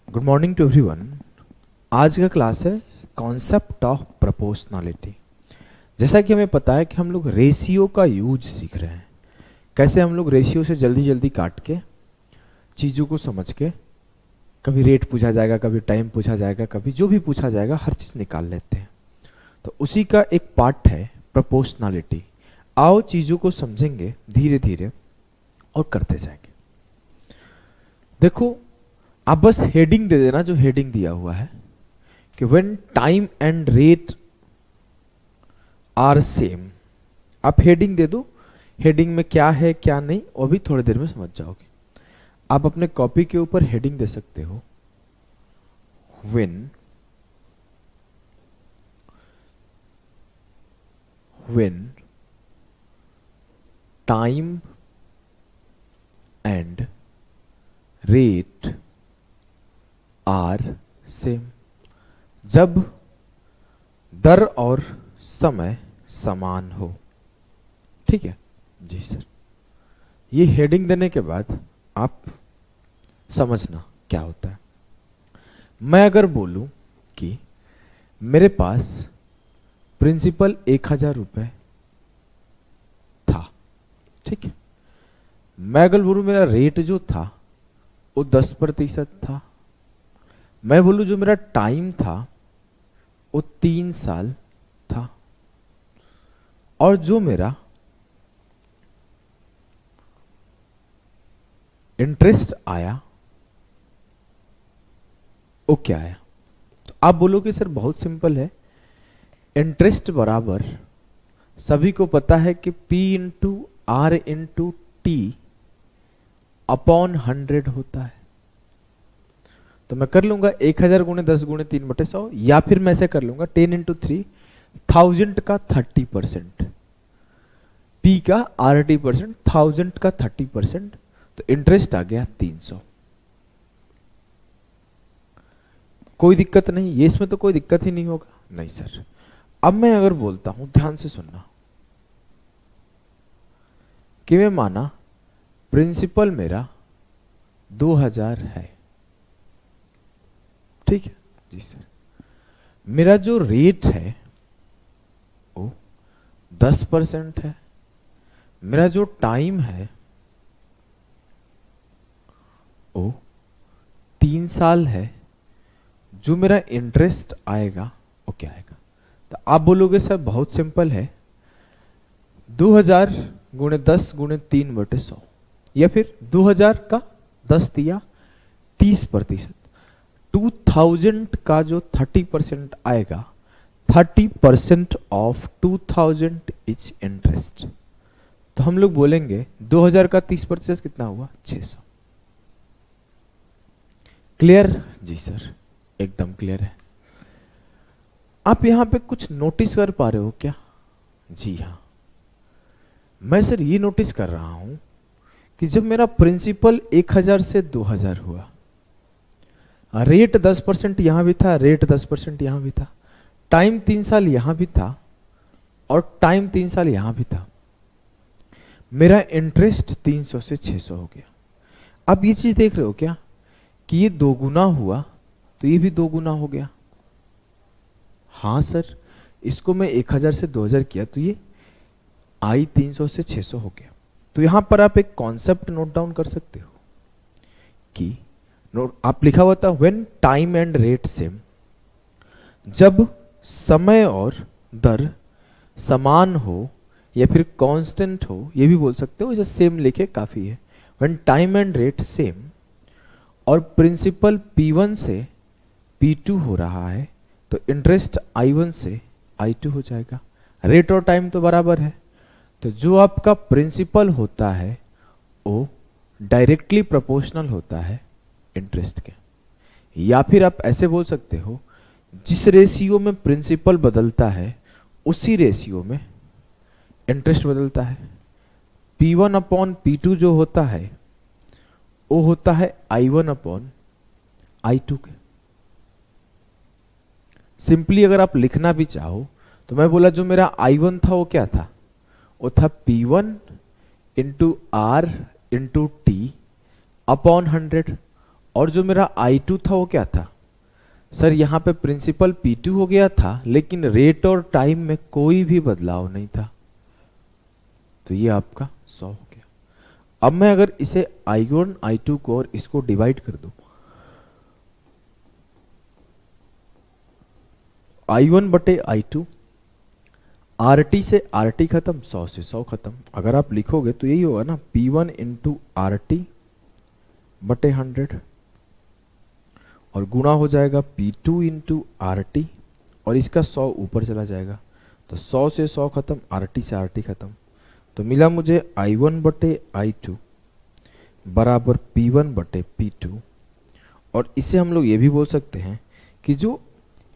Good morning to everyone. आज का class है कॉन्सेप्ट ऑफ प्रोपोर्शनलिटी। जैसा कि हमें पता है कि हम लोग रेशियो का यूज सीख रहे हैं, कैसे हम लोग रेशियो से जल्दी जल्दी काट के चीज़ों को समझ के, कभी रेट पूछा जाएगा, कभी टाइम पूछा जाएगा, कभी जो भी पूछा जाएगा हर चीज़ निकाल लेते हैं। तो उसी का एक पार्ट है प्रोपोर्शनलिटी। आओ चीज़ों को समझेंगे धीरे धीरे और करते जाएंगे। देखो, आप बस हेडिंग दे देना, जो हेडिंग दिया हुआ है कि when time and rate are same. आप हेडिंग दे दो, हेडिंग में क्या है क्या नहीं वो भी थोड़ी देर में समझ जाओगे। आप अपने कॉपी के ऊपर हेडिंग दे सकते हो, when time and rate are same. जब दर और समय समान हो। ठीक है जी सर। ये हेडिंग देने के बाद आप समझना क्या होता है। मैं अगर बोलूं कि मेरे पास प्रिंसिपल 1000 रुपये था, ठीक है। मैं अगर बोलूं मेरा रेट जो था वो 10% था। मैं बोलूं जो मेरा टाइम था वो 3 साल था, और जो मेरा इंटरेस्ट आया वो क्या आया। तो आप बोलोगे सर बहुत सिंपल है, इंटरेस्ट बराबर सभी को पता है कि P into R into T upon 100 होता है। तो मैं कर लूंगा 1000 गुणे 10 गुणे 3/100, या फिर मैं ऐसे कर लूंगा 10 इंटू 3 1000 का 30%, P का RT%, 1000 का 30%, तो इंटरेस्ट आ गया 300। कोई दिक्कत नहीं, ये इसमें तो कोई दिक्कत ही नहीं होगा। नहीं सर। अब मैं अगर बोलता हूं, ध्यान से सुनना, कि मैं माना प्रिंसिपल मेरा 2000 है, ठीक है जी सर। मेरा जो रेट है वो 10% है। मेरा जो टाइम है वो 3 साल है। जो मेरा इंटरेस्ट आएगा वो क्या आएगा। तो आप बोलोगे सर बहुत सिंपल है, 2000 गुणे 10 गुणे 3/100, या फिर 2000 का 10 दिया 30%। 2000 का जो 30% आएगा, 30% ऑफ 2000 इज इंटरेस्ट। तो हम लोग बोलेंगे 2000 का 30% कितना हुआ, 600। क्लियर जी सर, एकदम क्लियर है। आप यहां पे कुछ नोटिस कर पा रहे हो क्या। जी हां, मैं सर ये नोटिस कर रहा हूं कि जब मेरा प्रिंसिपल 1000 से 2000 हुआ, रेट 10% यहां भी था, रेट 10% यहां भी था, टाइम 3 साल यहां भी था, और टाइम 3 साल यहां भी था। मेरा इंटरेस्ट 300 से 600 हो गया। अब ये चीज देख रहे हो क्या कि ये 2 गुना हुआ तो ये भी 2 गुना हो गया। हाँ सर, इसको मैं 1000 से 2000 किया तो ये आई 300 से 600 हो गया। तो यहां पर आप एक कॉन्सेप्ट नोट डाउन कर सकते हो कि आप लिखा हुआ था when time and rate same. जब समय और दर समान हो या फिर कांस्टेंट हो, ये भी बोल सकते हो, इसे सेम लिखे काफी है। When time and rate same और प्रिंसिपल P1 से P2 हो रहा है, तो इंटरेस्ट I1 से I2 हो जाएगा। रेट और टाइम तो बराबर है, तो जो आपका प्रिंसिपल होता है वो डायरेक्टली प्रोपोर्शनल होता है इंटरेस्ट के। या फिर आप ऐसे बोल सकते हो, जिस रेशियो में प्रिंसिपल बदलता है उसी रेशियो में इंटरेस्ट बदलता है। P1 अपॉन P2 जो होता है वो होता है I1 अपॉन I2 के। सिंपली अगर आप लिखना भी चाहो तो मैं बोला जो मेरा I1 था वो क्या था, वो था P1 into R into T upon 100, और जो मेरा I2 था वो क्या था सर, यहां पे प्रिंसिपल P2 हो गया था, लेकिन रेट और टाइम में कोई भी बदलाव नहीं था, तो ये आपका 100 हो गया। अब मैं अगर इसे I1 I2 को और इसको डिवाइड कर दूं, I1 बटे I2, RT से RT खत्म, 100 से 100 खत्म। अगर आप लिखोगे तो यही होगा ना, P1 इंटू RT बटे 100, और गुणा हो जाएगा P2 इंटू RT, और इसका 100 ऊपर चला जाएगा, तो 100 से 100 खत्म, RT से RT खत्म, तो मिला मुझे I1 बटे I2 बराबर P1 बटे P2। और इसे हम लोग ये भी बोल सकते हैं कि जो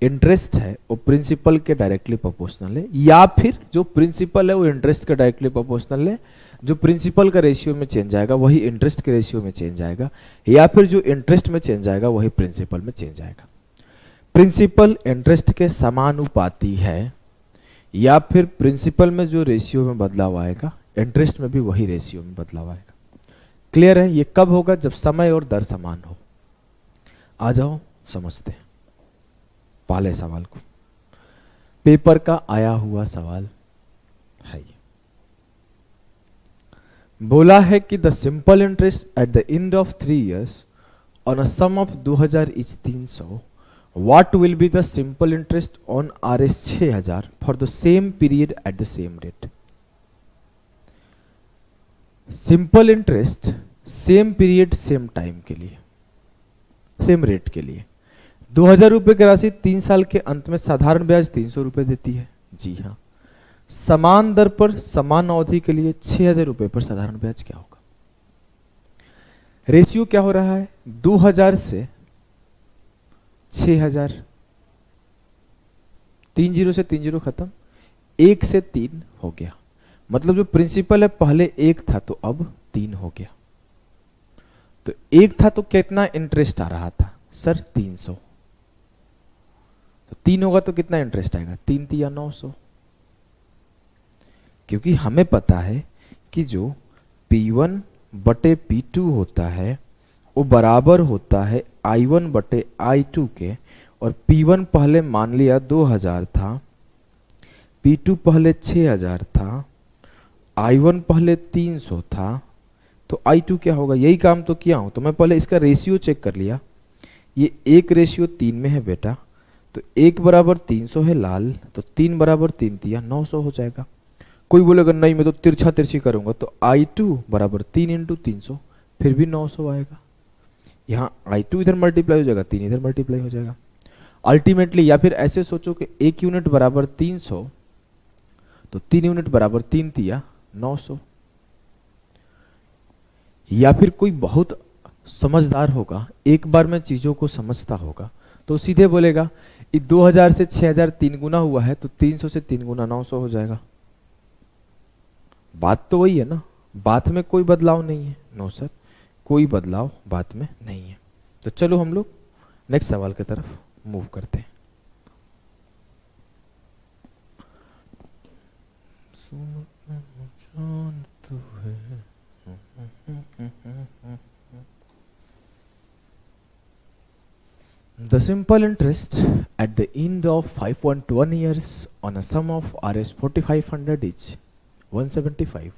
इंटरेस्ट है वो प्रिंसिपल के डायरेक्टली प्रोपोर्शनल है, या फिर जो प्रिंसिपल है वो इंटरेस्ट के डायरेक्टली प्रोपोर्शनल है। जो प्रिंसिपल का रेशियो में चेंज आएगा वही इंटरेस्ट के रेशियो में चेंज आएगा, या फिर जो इंटरेस्ट में चेंज आएगा वही प्रिंसिपल में चेंज आएगा। प्रिंसिपल इंटरेस्ट के समानुपाती है, या फिर प्रिंसिपल में जो रेशियो में बदलाव आएगा इंटरेस्ट में भी वही रेशियो में बदलाव आएगा। क्लियर है? ये कब होगा? जब समय और दर समान हो। आ जाओ समझते हैं पहले सवाल को। पेपर का आया हुआ सवाल है ये। बोला है कि the simple interest at the end of 3 years on a sum of 2000 is 300, what will be the simple interest on RS 6000 for the same period at the same rate. Simple interest same period same time के लिए, same rate के लिए 2000 रुपए की राशि 3 साल के अंत में साधारण ब्याज 300 रुपए देती है। जी हाँ। समान दर पर समान अवधि के लिए 6000 रुपए पर साधारण ब्याज क्या होगा? रेशियो क्या हो रहा है? 2000 से 6000, 30 से 30 खत्म, 1 से 3 हो गया। मतलब जो प्रिंसिपल है पहले 1 था तो अब 3 हो गया। तो 1 था तो कितना इंटरेस्ट आ रहा था सर? 300। तो 3 होगा तो कितना इंटरेस्ट आएगा? 3 तिया 900। क्योंकि हमें पता है कि जो P1 बटे P2 होता है वो बराबर होता है I1 बटे I2 के, और P1 पहले मान लिया 2000 था, P2 पहले 6000 था, I1 पहले 300 था, तो I2 क्या होगा? यही काम तो किया हूं, तो मैं पहले इसका रेशियो चेक कर लिया। ये 1 रेशियो 3 में है बेटा, तो 1 बराबर 300 है लाल, तो 3 बराबर 3 तिया 900 हो जाएगा। कोई बोलेगा नहीं मैं तो तिरछा तिरछी करूंगा, तो I2 बराबर 3 इंटू 300, फिर भी 900 आएगा। यहाँ I2 इधर मल्टीप्लाई हो जाएगा, 3 इधर मल्टीप्लाई हो जाएगा अल्टीमेटली। या फिर ऐसे सोचो कि 1 यूनिट बराबर 300, तो 3 यूनिट बराबर 3 तिया 900। या फिर कोई बहुत समझदार होगा, एक बार में चीजों को समझता होगा, तो सीधे बोलेगा 2000 से 6000 3 गुना हुआ है, तो 300 से 3 गुना 900 हो जाएगा। बात तो वही है ना, बात में कोई बदलाव नहीं है। नो सर, कोई बदलाव बात में नहीं है। तो चलो हम लोग नेक्स्ट सवाल की तरफ मूव करते हैं। The simple interest at the end of 5.1 years on a sum of Rs 4500 is 175.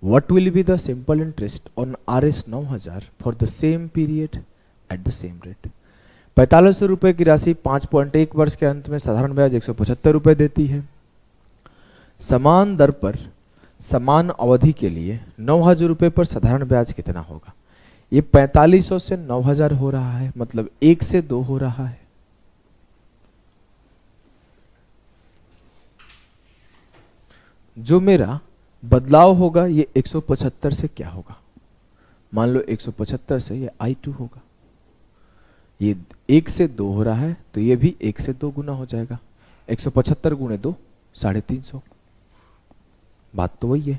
What will be the simple interest on Rs 9000 for the same period at the same rate? 4500 रुपए की राशि 5.1 वर्ष के अंत में साधारण ब्याज 175 रुपए देती है। समान दर पर समान अवधि के लिए 9000 रुपए पर साधारण ब्याज कितना होगा? ये 4500 से 9000 हो रहा है, मतलब 1 से 2 हो रहा है। जो मेरा बदलाव होगा ये 175 से क्या होगा? मान लो 175 से ये I2 होगा। ये 1 से 2 हो रहा है, तो ये भी 1 से 2 गुना हो जाएगा। 175 गुणे 2 350। बात तो वही है।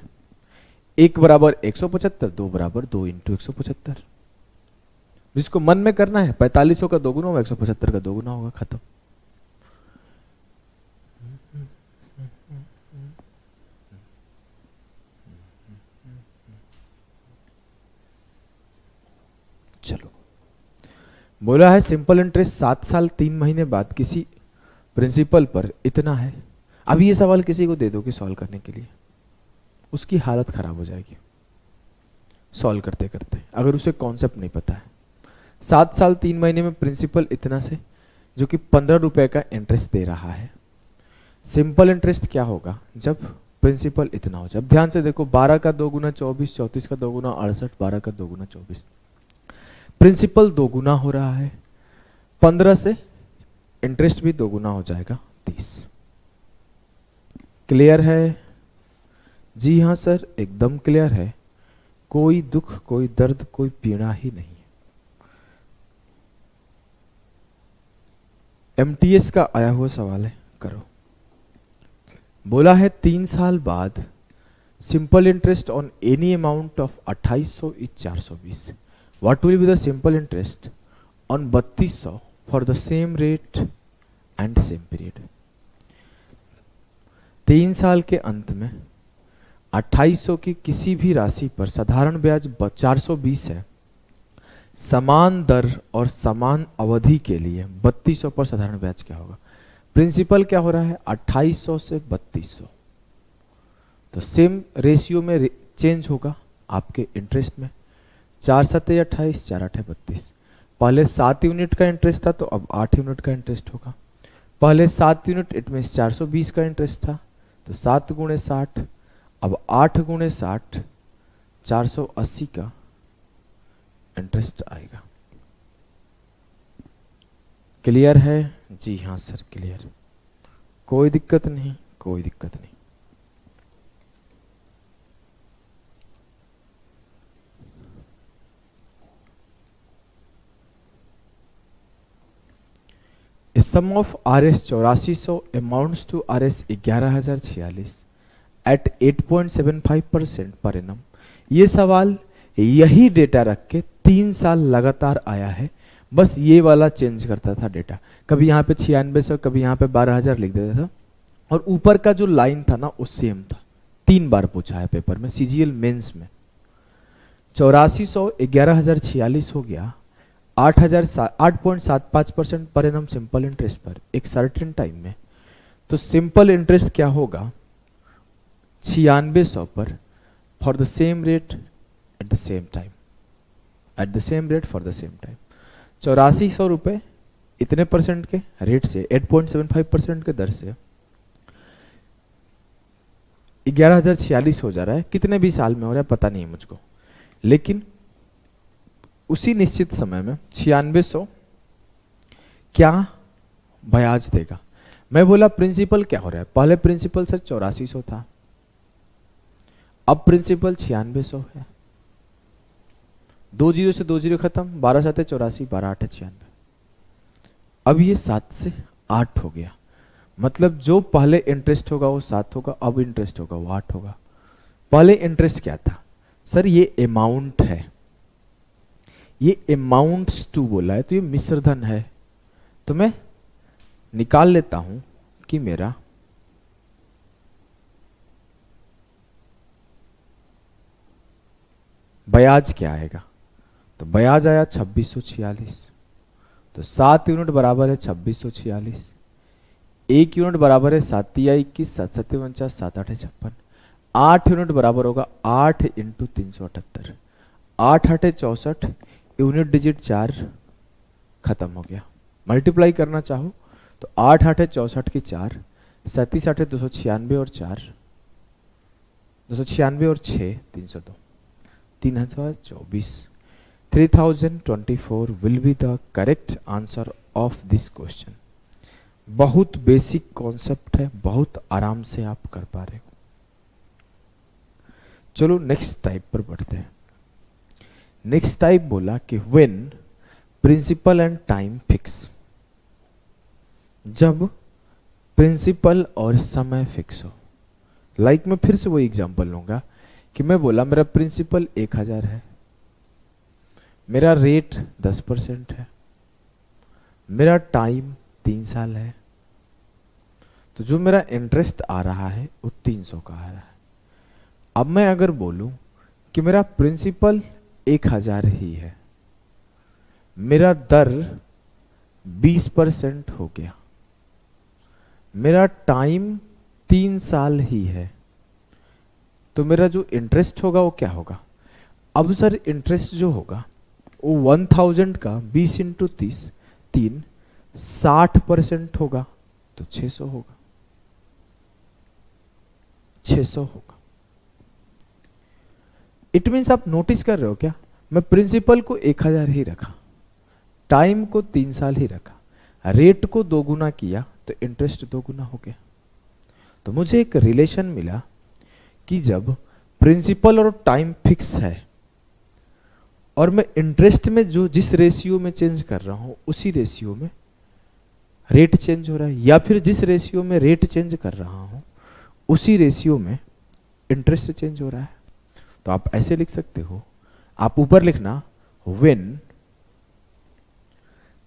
1 बराबर 175, 2 बराबर 2 इंटू 175। जिसको मन में करना है 4500 का 2 गुना होगा, 175 का 2 गुना होगा, खत्म। चलो बोला है सिंपल इंटरेस्ट 7 साल 3 महीने बाद किसी प्रिंसिपल पर इतना है। अब ये सवाल किसी को दे दो कि सॉल्व करने के लिए, उसकी हालत खराब हो जाएगी सॉल्व करते करते, अगर उसे कॉन्सेप्ट नहीं पता है। 7 साल 3 महीने में प्रिंसिपल इतना से, जो कि 15 रुपए का इंटरेस्ट दे रहा है। सिंपल इंटरेस्ट क्या होगा जब प्रिंसिपल इतना हो जाए। अब ध्यान से देखो, 12 का 2 गुना 24, 34 का 2 गुना 68, 12 का 2 गुना 24। प्रिंसिपल 2 गुना हो रहा है, 15 से इंटरेस्ट भी 2 गुना हो जाएगा 30। क्लियर है? जी हाँ सर, एकदम क्लियर है। कोई दुख, कोई दर्द, कोई पीड़ा ही नहीं। एमटीएस का आया हुआ सवाल है, करो। बोला है 3 साल बाद simple interest on any amount of 2800 is 420। What will be the simple interest on 3200 for the same rate and same period. 3 साल के अंत में 2800 की किसी भी राशि पर साधारण ब्याज 420 है। समान दर और समान अवधि के लिए 3200 पर साधारण ब्याज क्या होगा। प्रिंसिपल क्या हो रहा है 2800 से 3200, तो सेम रेशियो में चेंज होगा आपके इंटरेस्ट में। 4 7 28, 4 8 32। पहले 7 यूनिट का इंटरेस्ट था तो अब 8 यूनिट का इंटरेस्ट होगा। पहले 7 यूनिट इट मीन 420 का इंटरेस्ट था, तो 7 गुणे 60, अब 8 गुणे 60 480 का इंटरेस्ट आएगा। क्लियर है? जी हाँ सर क्लियर। कोई दिक्कत नहीं, कोई दिक्कत नहीं। Sum of RS 8400 amounts to RS 11,046 at 8.75% per annum. ये सवाल यही डेटा रख के 3 साल लगातार आया है, बस ये वाला चेंज करता था डेटा। कभी यहाँ पे 9600, कभी यहाँ पे 12,000 लिख देता था, और ऊपर का जो लाइन था ना वो सेम था। 3 बार पूछा है पेपर में, CGL मेंस में। 8400 11,046 हो गया, 8.75% पर एनम सिंपल इंटरेस्ट पर एक सर्टेन टाइम में। तो सिंपल इंटरेस्ट क्या होगा 9600 पर for the same rate at the same time, eight the same rate for the same time. 8400 रुपए इतने परसेंट के रेट से 8.75% के दर से 11,046 हो जा रहा है। कितने भी साल में हो रहा है पता नहीं है मुझको, लेकिन उसी निश्चित समय में 9600 क्या ब्याज देगा। मैं बोला प्रिंसिपल क्या हो रहा है, पहले प्रिंसिपल सर 8400 था, अब प्रिंसिपल 9600 है। 2 जीरो से 2 जीरो खत्म, 12 7 84, 12 8 96। अब ये 7 से 8 हो गया, मतलब जो पहले इंटरेस्ट होगा वो 7 होगा, अब इंटरेस्ट होगा वो 8 होगा। पहले इंटरेस्ट क्या था सर, ये अमाउंट है, ये अमाउंट्स टू बोला है तो ये मिश्र धन है। तो मैं निकाल लेता हूं कि मेरा ब्याज क्या आएगा। तो ब्याज आया 2646, तो 7 यूनिट बराबर है 2646, 1 यूनिट बराबर है 7 या 21, 7 7 49, 7 8 56, 8 यूनिट बराबर होगा 8 इंटू 378, 8 8 64, यूनिट डिजिट 4 खत्म हो गया। मल्टीप्लाई करना चाहो तो 8 8 64 की 4, 37 8 296 और 4, 296 और 6 302, 3024। 3024 will be the correct answer of this question। बहुत बेसिक कॉन्सेप्ट है, बहुत आराम से आप कर पा रहे हो। चलो नेक्स्ट टाइप पर बढ़ते हैं। नेक्स्ट टाइप बोला कि when principal and time fix, जब प्रिंसिपल और समय फिक्स हो। लाइक मैं फिर से वही एग्जांपल लूंगा कि मैं बोला मेरा प्रिंसिपल 1000 है, मेरा रेट 10% है, मेरा टाइम 3 साल है, तो जो मेरा इंटरेस्ट आ रहा है वो 300 का आ रहा है। अब मैं अगर बोलूं कि मेरा प्रिंसिपल 1000 ही है, मेरा दर 20% हो गया, मेरा टाइम 3 साल ही है, तो मेरा जो इंटरेस्ट होगा वो क्या होगा? अब सर इंटरेस्ट जो होगा वो 1000 का 20 इंटू 3 60% होगा, तो 600 होगा, 600 होगा। इट मीन्स आप नोटिस कर रहे हो क्या, मैं प्रिंसिपल को 1000 ही रखा, टाइम को 3 साल ही रखा, रेट को 2 गुना किया तो इंटरेस्ट 2 गुना हो गया। तो मुझे एक रिलेशन मिला कि जब प्रिंसिपल और टाइम फिक्स है और मैं इंटरेस्ट में जो जिस रेशियो में चेंज कर रहा हूं उसी रेशियो में रेट चेंज हो रहा है, या फिर जिस रेशियो में रेट चेंज कर रहा हूं उसी रेशियो में इंटरेस्ट चेंज हो रहा है। तो आप ऐसे लिख सकते हो, आप ऊपर लिखना when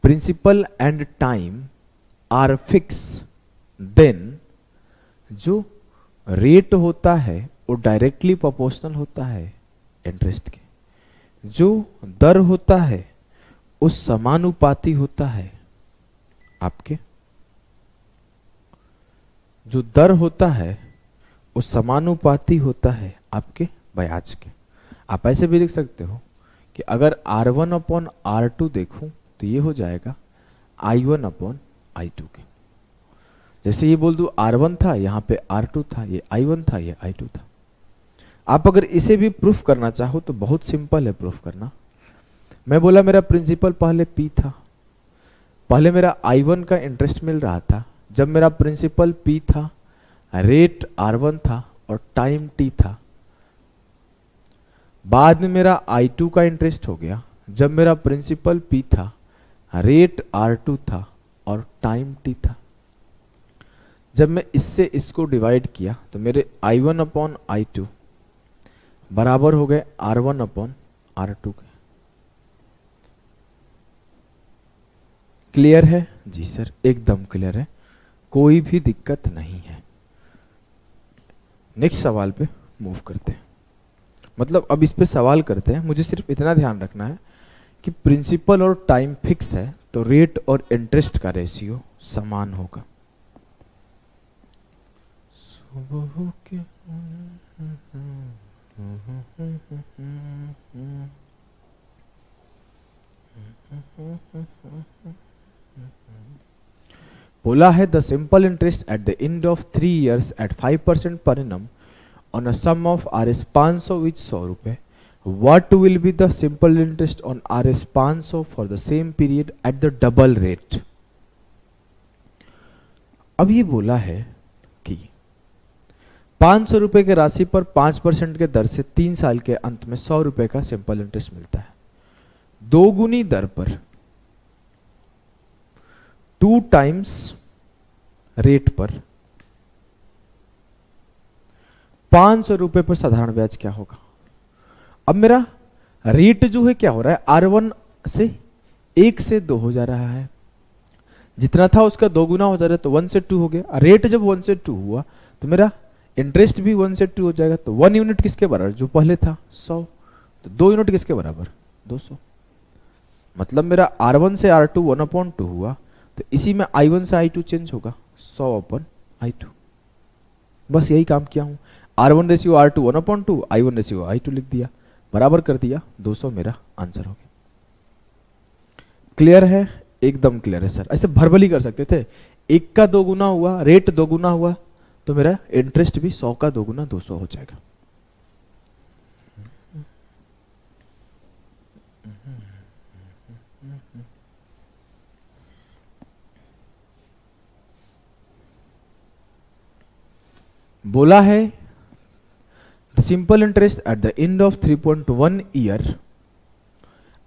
principal and time are fix then जो रेट होता है वो डायरेक्टली प्रोपोर्शनल होता है इंटरेस्ट के, जो दर होता है वो समानुपाती होता है आपके, जो दर होता है वो समानुपाती होता है आपके ब्याज के। आप ऐसे भी लिख सकते हो कि अगर R1 अपॉन R2 देखूं तो ये हो जाएगा I1 अपॉन I2 के। जैसे ये बोल दूं R1 था, यहां पे R2 था, ये I1 था, ये I2 था। आप अगर इसे भी प्रूफ करना चाहो तो बहुत सिंपल है प्रूफ करना। मैं बोला मेरा प्रिंसिपल पहले P था, पहले मेरा I1 का इंटरेस्ट मिल रहा था, जब मेरा प्रिंसिपल P था, रेट R1 था और टाइम T था। बाद में मेरा I2 का इंटरेस्ट हो गया जब मेरा प्रिंसिपल P था, रेट R2 था और टाइम T था। जब मैं इससे इसको डिवाइड किया तो मेरे I1 अपॉन I2 बराबर हो गए R1 अपॉन R2 के। क्लियर है? जी सर एकदम क्लियर है, कोई भी दिक्कत नहीं है। नेक्स्ट सवाल पे मूव करते हैं, मतलब अब इस पे सवाल करते हैं। मुझे सिर्फ इतना ध्यान रखना है कि प्रिंसिपल और टाइम फिक्स है तो रेट और इंटरेस्ट का रेशियो समान होगा। बोला है the simple interest at the end of 3 years at 5% पर annum on a sum of Rs 500 which 100 रुपए, what will be the simple interest on Rs 500 for the same period at the double rate? अब ये बोला है कि 500 रुपए के राशि पर 5% के दर से 3 साल के अंत में 100 रुपए का सिंपल इंटरेस्ट मिलता है। 2 गुनी दर पर 2 times रेट पर 500 रुपए पर साधारण ब्याज क्या होगा? अब मेरा रेट जो है क्या हो रहा है, R1 से 1 से 2 हो जा रहा है, जितना था उसका 2 गुना हो जा रहा है, तो 1 से 2 हो गया। रेट जब 1 से 2 हुआ तो मेरा इंटरेस्ट भी 1 से 2 हो जाएगा। तो 1 यूनिट किसके बराबर? जो पहले था 100, तो 2 यूनिट किसके बराबर? 200। मतलब मेरा R1 से R2 1/2 हुआ, तो इसी में I1 से I2 चेंज होगा 100/I2। बस यही काम किया हूं। R1 ratio R2 1/2, I1 ratio I2 लिख दिया, बराबर कर दिया, 200 मेरा आंसर हो गया। क्लियर है? एकदम क्लियर है सर। ऐसे भरभली कर सकते थे, 1 का 2 गुना हुआ, रेट 2 गुना हुआ, तो मेरा इंटरेस्ट भी 100 का 2 गुना 200 हो जाएगा। बोला है simple interest at the end of 3.1 year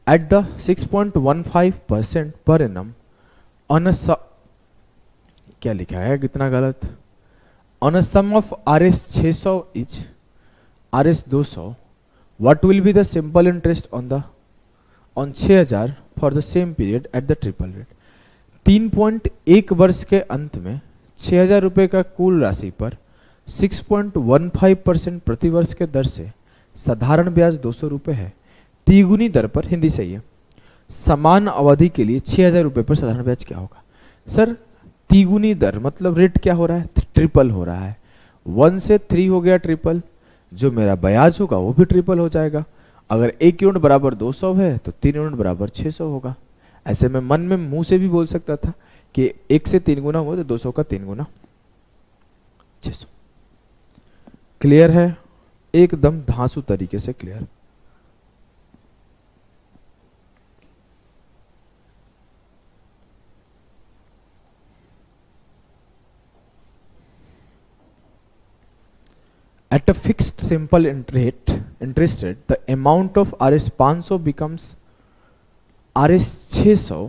at the 6.15% per annum on a क्या लिखा है कितना गलत, on a sum of Rs 600 each, Rs 200, what will be the simple interest on 6000 for the same period at the triple rate? 3.1 वर्ष के अंत में 6000 रुपए का कुल राशि पर 6.15% प्रति वर्ष के दर से साधारण ब्याज 200 रुपए है। तिगुनी दर पर, हिंदी सही है, समान अवधि के लिए 6,000 रुपए पर साधारण ब्याज क्या होगा? सर तिगुनी दर मतलब रेट क्या हो रहा है? ट्रिपल हो रहा है। 1 से 3 हो गया ट्रिपल, जो मेरा ब्याज होगा वो भी ट्रिपल हो जाएगा। अगर 1 यूनिट बराबर 200 है तो 3 यूनिट बराबर 600 होगा। ऐसे में मन में मुंह से भी बोल सकता था कि 1 से 3 गुना हुआ तो 200 का 3 गुना 600। क्लियर है? एकदम धांसू तरीके से clear. At a fixed simple interest rate, the amount of Rs 500 becomes Rs 600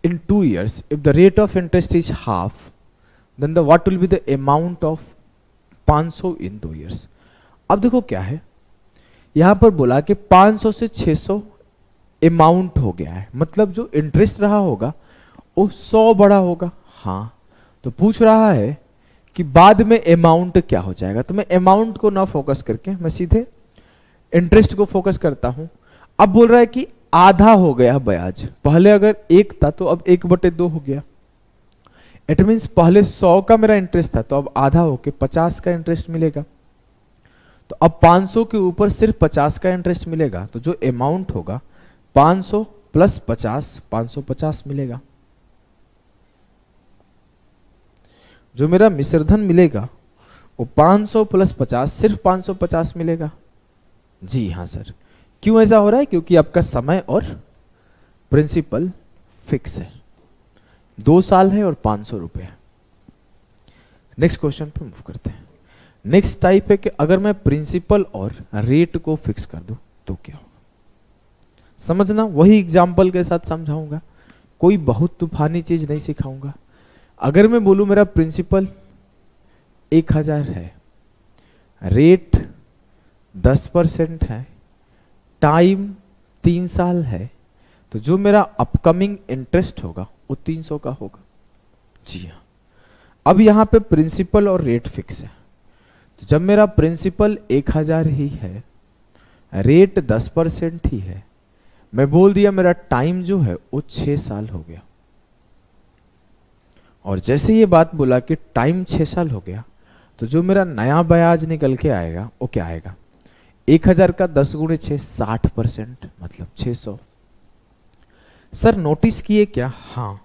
in 2 years. If the rate of interest is half, then what will be the amount of 500 in 2 years? अब देखो क्या है, यहां पर बोला कि 500 से 600 amount हो गया है, मतलब जो इंटरेस्ट रहा होगा वो 100 बड़ा होगा। हाँ, तो पूछ रहा है कि बाद में अमाउंट क्या हो जाएगा। तो मैं अमाउंट को ना फोकस करके मैं सीधे इंटरेस्ट को फोकस करता हूं। अब बोल रहा है कि आधा हो गया ब्याज, पहले अगर 1 था तो अब 1/2 हो गया। इट मीन्स पहले 100 का मेरा इंटरेस्ट था तो अब आधा होके 50 का इंटरेस्ट मिलेगा। तो अब 500 के ऊपर सिर्फ 50 का इंटरेस्ट मिलेगा, तो जो अमाउंट होगा 500 प्लस 50, 550 मिलेगा। जो मेरा मिश्रधन मिलेगा वो 500 प्लस 50 सिर्फ 550 मिलेगा। जी हाँ सर। क्यों ऐसा हो रहा है? क्योंकि आपका समय और प्रिंसिपल फिक्स है, 2 साल है और 500 रुपए है। नेक्स्ट क्वेश्चन पे मूव करते हैं। नेक्स्ट टाइप है कि अगर मैं प्रिंसिपल और रेट को फिक्स कर दूं तो क्या होगा। समझना, वही एग्जाम्पल के साथ समझाऊंगा, कोई बहुत तूफानी चीज नहीं सिखाऊंगा। अगर मैं बोलूं मेरा प्रिंसिपल 1000 है, रेट 10% है, टाइम 3 साल है, तो जो मेरा अपकमिंग इंटरेस्ट होगा वो 300 का होगा। जी हाँ। अब यहां पे प्रिंसिपल और रेट फिक्स है, तो जब मेरा प्रिंसिपल 1000 ही है, रेट 10% ही है, मैं बोल दिया मेरा टाइम जो है वो 6 साल हो गया। और जैसे ये बात बोला कि टाइम 6 साल हो गया, तो जो मेरा नया ब्याज निकल के आएगा वो क्या आएगा? 1000 का 10 गुणे 6 60%, मतलब 600। सर नोटिस किए क्या? हाँ,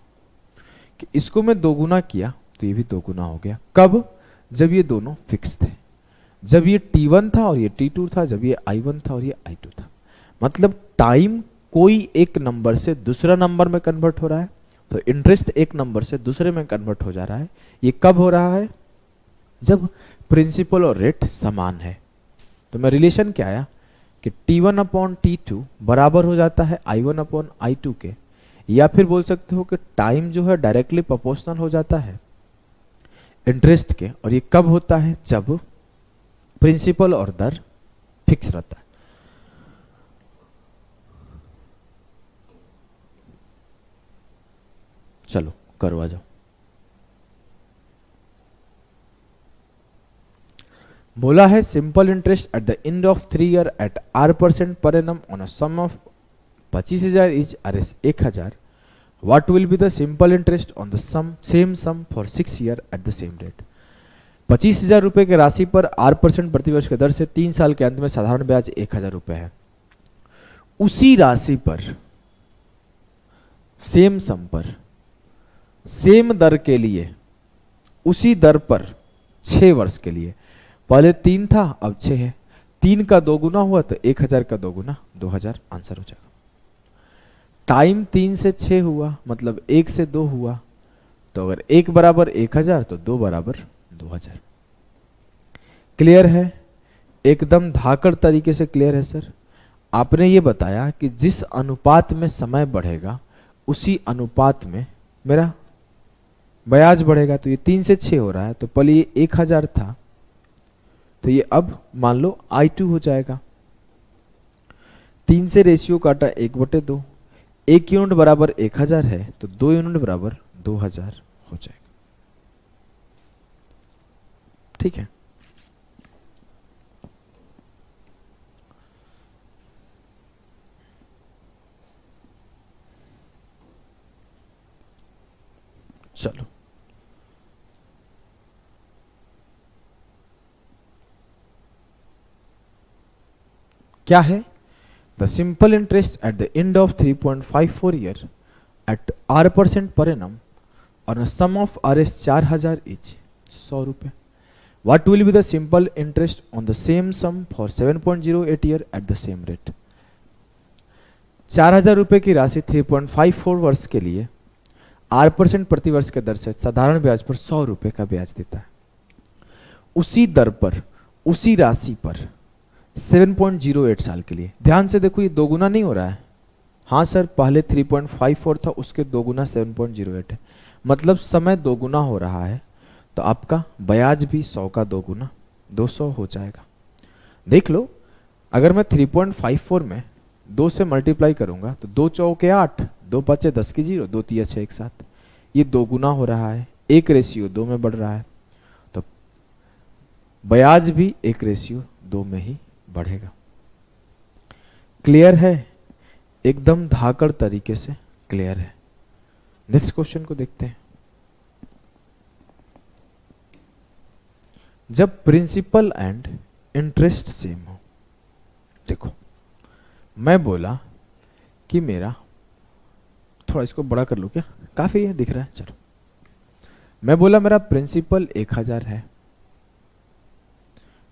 कि इसको मैं 2 गुना किया तो ये भी 2 गुना हो गया। कब? जब ये दोनों फिक्स थे, जब ये T1 था और ये T2 था, जब ये I1 था और ये I2 था। मतलब टाइम कोई एक नंबर से दूसरा नंबर में कन्वर्ट हो रहा है, तो इंटरेस्ट एक नंबर से दूसरे में कन्वर्ट हो जा रहा है। ये कब हो रहा है? जब प्रिंसिपल और रेट समान है। तो मैं रिलेशन क्या आया कि T1 अपॉन T2 बराबर हो जाता है I1 अपॉन I2 के, या फिर बोल सकते हो कि टाइम जो है डायरेक्टली प्रोपोर्शनल हो जाता है इंटरेस्ट के। और ये कब होता है? जब प्रिंसिपल और दर फिक्स रहता है। चलो करवा जाओ। बोला है simple interest at the end of 3 year at R% पर annum on a sum of 25,000 is Rs 1000। What will be the simple interest on the same sum for 6 year at the same rate. 25,000 रुपए की राशि पर R% प्रतिवर्ष के दर से 3 साल के अंत में साधारण ब्याज 1000 रुपए है। उसी राशि पर सेम सम पर सेम दर के लिए, उसी दर पर 6 वर्ष के लिए, पहले 3 था अब 6 है, 3 का 2 गुना हुआ तो 1000 का 2 गुना 2000 आंसर हो जाएगा। टाइम 3 से 6 हुआ, मतलब 1 से 2 हुआ, तो अगर 1 बराबर 1000 तो 2 बराबर 2000। क्लियर है? एकदम धाकड़ तरीके से क्लियर है सर। आपने ये बताया कि जिस अनुपात में समय बढ़ेगा उसी अनुपात में मेरा ब्याज बढ़ेगा। तो ये 3 से 6 हो रहा है, तो पहले ये 1000 था, तो ये अब मान लो I2 हो जाएगा। 3 से रेशियो काटा 1/2, 1 यूनिट बराबर 1000 है, तो 2 यूनिट बराबर 2000 हो जाएगा। ठीक है। चलो, क्या है? The simple interest at the end of 3.54 year at R% पर एनम और सम ऑफ RS 4000 इच 100 रुपए. What will be the simple interest on the same sum for 7.08 year at the same rate? 4000 रुपए की राशि 3.54 वर्ष के लिए R% प्रति वर्ष के दर से साधारण ब्याज पर 100 रुपए का ब्याज देता है. उसी दर पर उसी राशि पर 7.08 साल के लिए. ध्यान से देखो, ये दो गुना नहीं हो रहा है. हाँ सर, पहले 3.54 था, उसके दो गुना 7.08 है, मतलब समय दो गुना हो रहा है, तो आपका ब्याज भी 100 का दो गुना 200 हो जाएगा. देख लो, अगर मैं 3.54 में 2 से मल्टीप्लाई करूंगा तो 2 चौके 8, 2 पचे 10 की 0, 2 तिया 6 एक साथ. ये दो गुना हो रहा है, 1:2 में बढ़ रहा है, तो ब्याज भी 1:2 में ही बढ़ेगा. क्लियर है? एकदम धाकड़ तरीके से क्लियर है. नेक्स्ट क्वेश्चन को देखते हैं. जब प्रिंसिपल एंड इंटरेस्ट सेम हो. देखो, मैं बोला कि मेरा, थोड़ा इसको बड़ा कर लो क्या, काफी है, दिख रहा है, चलो. मैं बोला मेरा प्रिंसिपल 1000 है,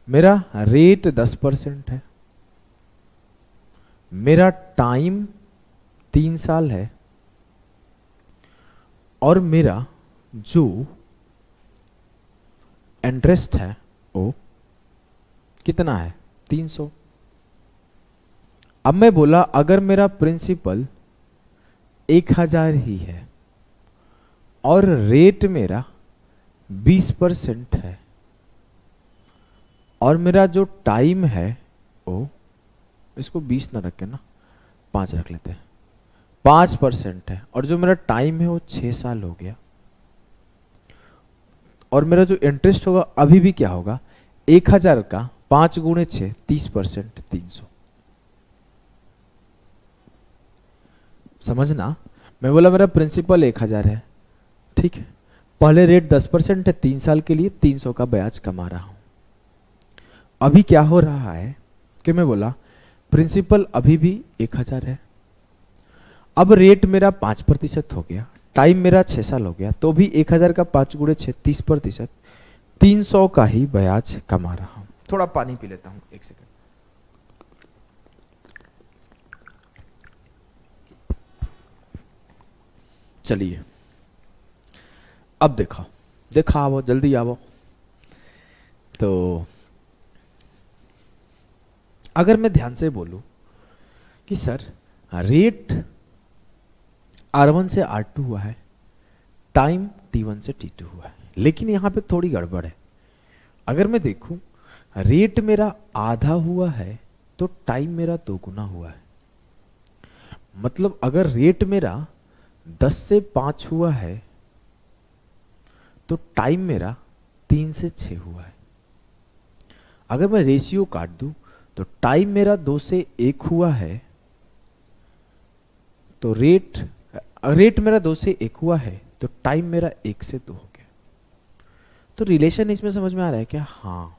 मेरा रेट 10% है, मेरा टाइम 3 साल है, और मेरा जो इंटरेस्ट है वो कितना है? 300. अब मैं बोला अगर मेरा प्रिंसिपल 1000 ही है और रेट मेरा 20% है और मेरा जो टाइम है वो, इसको 20 ना रख के ना 5 रख लेते हैं, 5% है, और जो मेरा टाइम है वो 6 साल हो गया, और मेरा जो इंटरेस्ट होगा अभी भी क्या होगा? 1000 का 5 गुणे 6 30%, 300. समझना, मैं बोला मेरा प्रिंसिपल 1000 है, ठीक है, पहले रेट 10% है, 3 साल के लिए 300 का ब्याज कमा रहा हूं. अभी क्या हो रहा है कि मैं बोला प्रिंसिपल अभी भी 1000 है, अब रेट मेरा 5% हो गया, टाइम मेरा 6 साल हो गया, तो भी 1000 का 5 गुणे 6 30%, 300 का ही ब्याज कमा रहा हूं. थोड़ा पानी पी लेता हूं, एक सेकंड. चलिए, अब देखा आवो, जल्दी आवो. तो अगर मैं ध्यान से बोलूं कि सर रेट R1 से R2 हुआ है, टाइम T1 से T2 हुआ है, लेकिन यहां पे थोड़ी गड़बड़ है. अगर मैं देखूं रेट मेरा आधा हुआ है तो टाइम मेरा 2 गुना हुआ है. मतलब अगर रेट मेरा 10 से 5 हुआ है तो टाइम मेरा 3 से 6 हुआ है. अगर मैं रेशियो काट दूं तो टाइम मेरा 2 से 1 हुआ है, तो रेट मेरा 2 से 1 हुआ है, तो टाइम मेरा 1 से 2 हो गया. तो रिलेशन इसमें समझ में आ रहा है क्या? हाँ,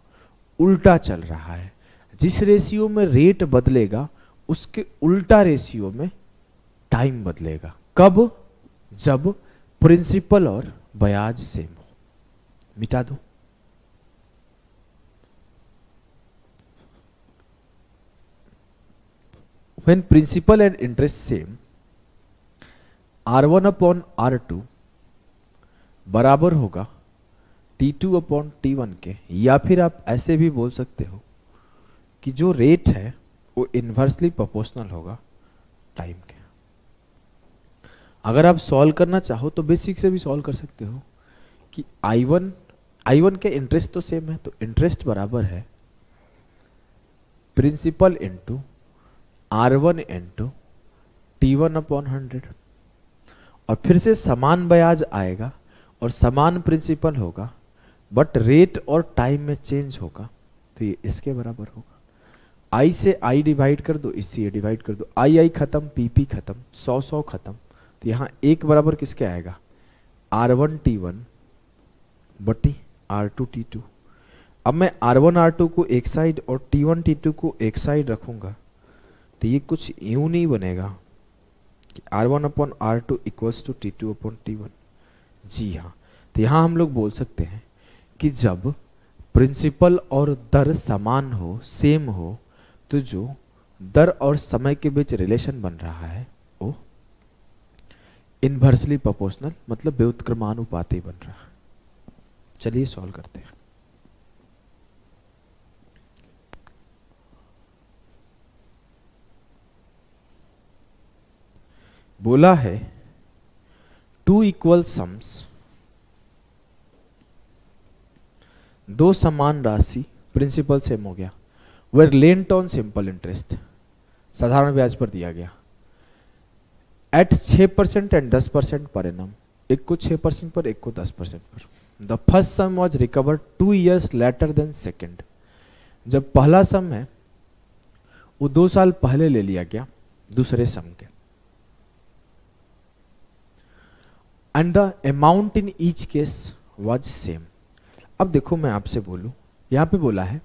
उल्टा चल रहा है. जिस रेशियो में रेट बदलेगा उसके उल्टा रेशियो में टाइम बदलेगा. कब? जब प्रिंसिपल और ब्याज सेम हो. मिटा दो. When principal and interest same, R1 upon R2 बराबर होगा T2 अपॉन T1 के, या फिर आप ऐसे भी बोल सकते हो कि जो रेट है वो इन्वर्सली प्रोपोर्शनल होगा टाइम के. अगर आप सॉल्व करना चाहो तो बेसिक से भी सॉल्व कर सकते हो कि I1 के इंटरेस्ट तो सेम है, तो इंटरेस्ट बराबर है principal into R1 into T1 upon 100, और फिर से समान ब्याज आएगा और समान प्रिंसिपल होगा, बट रेट और टाइम में चेंज होगा, तो ये इसके बराबर होगा. I से I डिवाइड कर दो, इससे ये डिवाइड कर दो, I खत्म, PP खत्म, 100 खत्म, तो यहां 1 बराबर किसके आएगा? R1T1 बटी R2T2। अब मैं R1R2 को एक साइड और T1T2 को एक साइड रखूंगा तो ये कुछ यूं नहीं बनेगा कि R1/R2 इक्वल्स टू T2/T1। जी हाँ, तो यहां हम लोग बोल सकते हैं कि जब प्रिंसिपल और दर समान हो, सेम हो, तो जो दर और समय के बीच रिलेशन बन रहा है वो इनवर्सली प्रोपोर्शनल मतलब व्युत्क्रमानुपाती बन रहा है। चलिए सॉल्व करते हैं। बोला है टू इक्वल सम्स, दो समान राशि, प्रिंसिपल सेम हो गया, where lent on simple interest, साधारण ब्याज पर दिया गया, एट 6% एंड 10% पर एनम, एक को 6% पर एक को 10% पर। The first sum was recovered 2 years later than second. जब पहला सम है वो 2 साल पहले ले लिया गया दूसरे सम के, and the amount in each case was same. अब देखो मैं आपसे बोलूं, यहां पे बोला है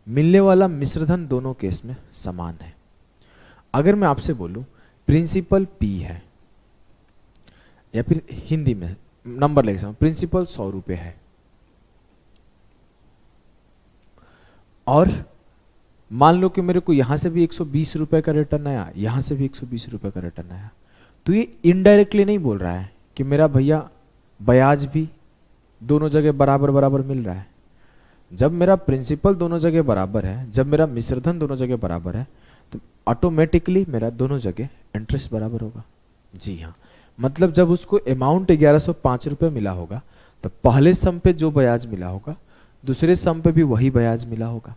मिलने वाला मिश्रधन दोनों केस में समान है। अगर मैं आपसे बोलूं प्रिंसिपल P है, या फिर हिंदी में नंबर लेके समझ, प्रिंसिपल 100 रुपए है और मान लो कि मेरे को यहां से भी 120 रुपए का रिटर्न आया, यहां से भी 120 रुपए का रिटर्न आया, तो ये इनडायरेक्टली नहीं बोल रहा है कि मेरा भैया ब्याज भी दोनों जगह बराबर बराबर मिल रहा है। जब मेरा प्रिंसिपल दोनों जगह बराबर है, जब मेरा मिश्रधन दोनों जगह बराबर है, तो ऑटोमेटिकली मेरा दोनों जगह इंटरेस्ट बराबर होगा। जी हाँ, मतलब जब उसको अमाउंट 1105 रुपए मिला होगा तो पहले सम पे जो ब्याज मिला होगा दूसरे सम पे भी वही ब्याज मिला होगा,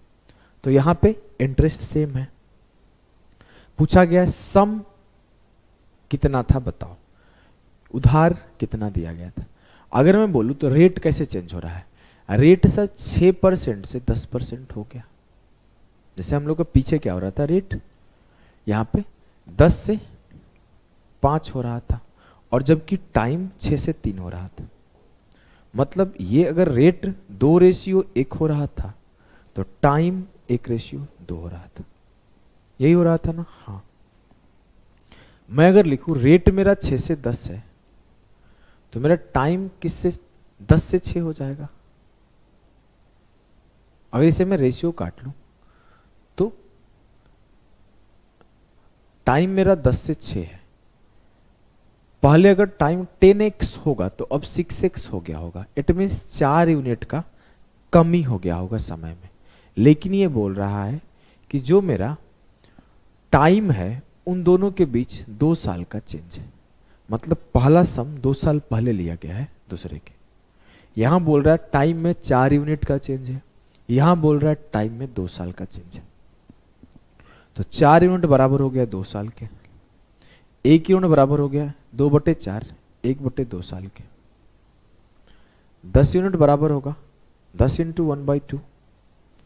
तो यहां पे इंटरेस्ट सेम है। पूछा गया सम कितना था बताओ, उधार कितना दिया गया था। अगर मैं बोलूं तो रेट कैसे चेंज हो रहा है, रेट सर 6% से 10% हो गया। जैसे हम लोग का पीछे क्या हो रहा था, रेट यहां पे 10 से 5 हो रहा था और जबकि टाइम 6 से 3 हो रहा था। मतलब ये अगर रेट 2:1 हो रहा था तो टाइम 1:2 हो रहा था, यही हो रहा था ना। हाँ, मैं अगर लिखूं रेट मेरा 6 से 10 है तो मेरा टाइम किससे 10 से 6 हो जाएगा। अगर इसे मैं रेशियो काट लूं तो टाइम मेरा 10 से 6 है, पहले अगर टाइम 10x होगा तो अब 6x हो गया होगा। इट मीन्स 4 यूनिट का कमी हो गया होगा समय में। लेकिन ये बोल रहा है कि जो मेरा टाइम है उन दोनों के बीच 2 साल का चेंज है, मतलब पहला सम 2 साल पहले लिया गया है दूसरे के। यहां बोल रहा है टाइम में 4 यूनिट का चेंज है, यहां बोल रहा है टाइम में 2 साल का चेंज है। तो 4 यूनिट बराबर हो गया 2 साल के, 1 यूनिट बराबर हो गया 2/4, 1/2 साल के। 10 यूनिट बराबर होगा 10 × 1/2,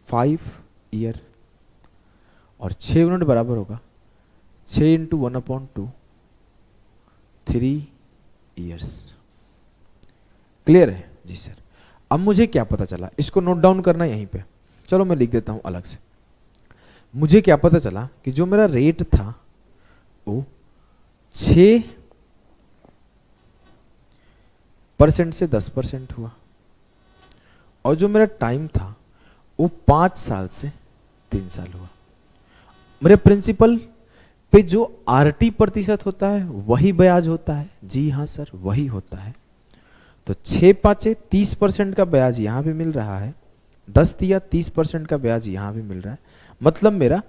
5 ईयर। और 6 यूनिट बराबर होगा 6 × 1/2, 3 ईयर्स। क्लियर है जी सर। अब मुझे क्या पता चला, इसको नोट डाउन करना यहीं पे, चलो मैं लिख देता हूं अलग से। मुझे क्या पता चला कि जो मेरा रेट था वो 6% से 10% हुआ और जो मेरा टाइम था वो 5 साल से 3 साल हुआ। मेरे प्रिंसिपल पे जो RT% होता है वही ब्याज होता है। जी हाँ सर, वही होता है। तो 6×5 30% का ब्याज यहां भी मिल रहा है, 10 दिया 30% का ब्याज यहां भी मिल रहा है। मतलब मेरा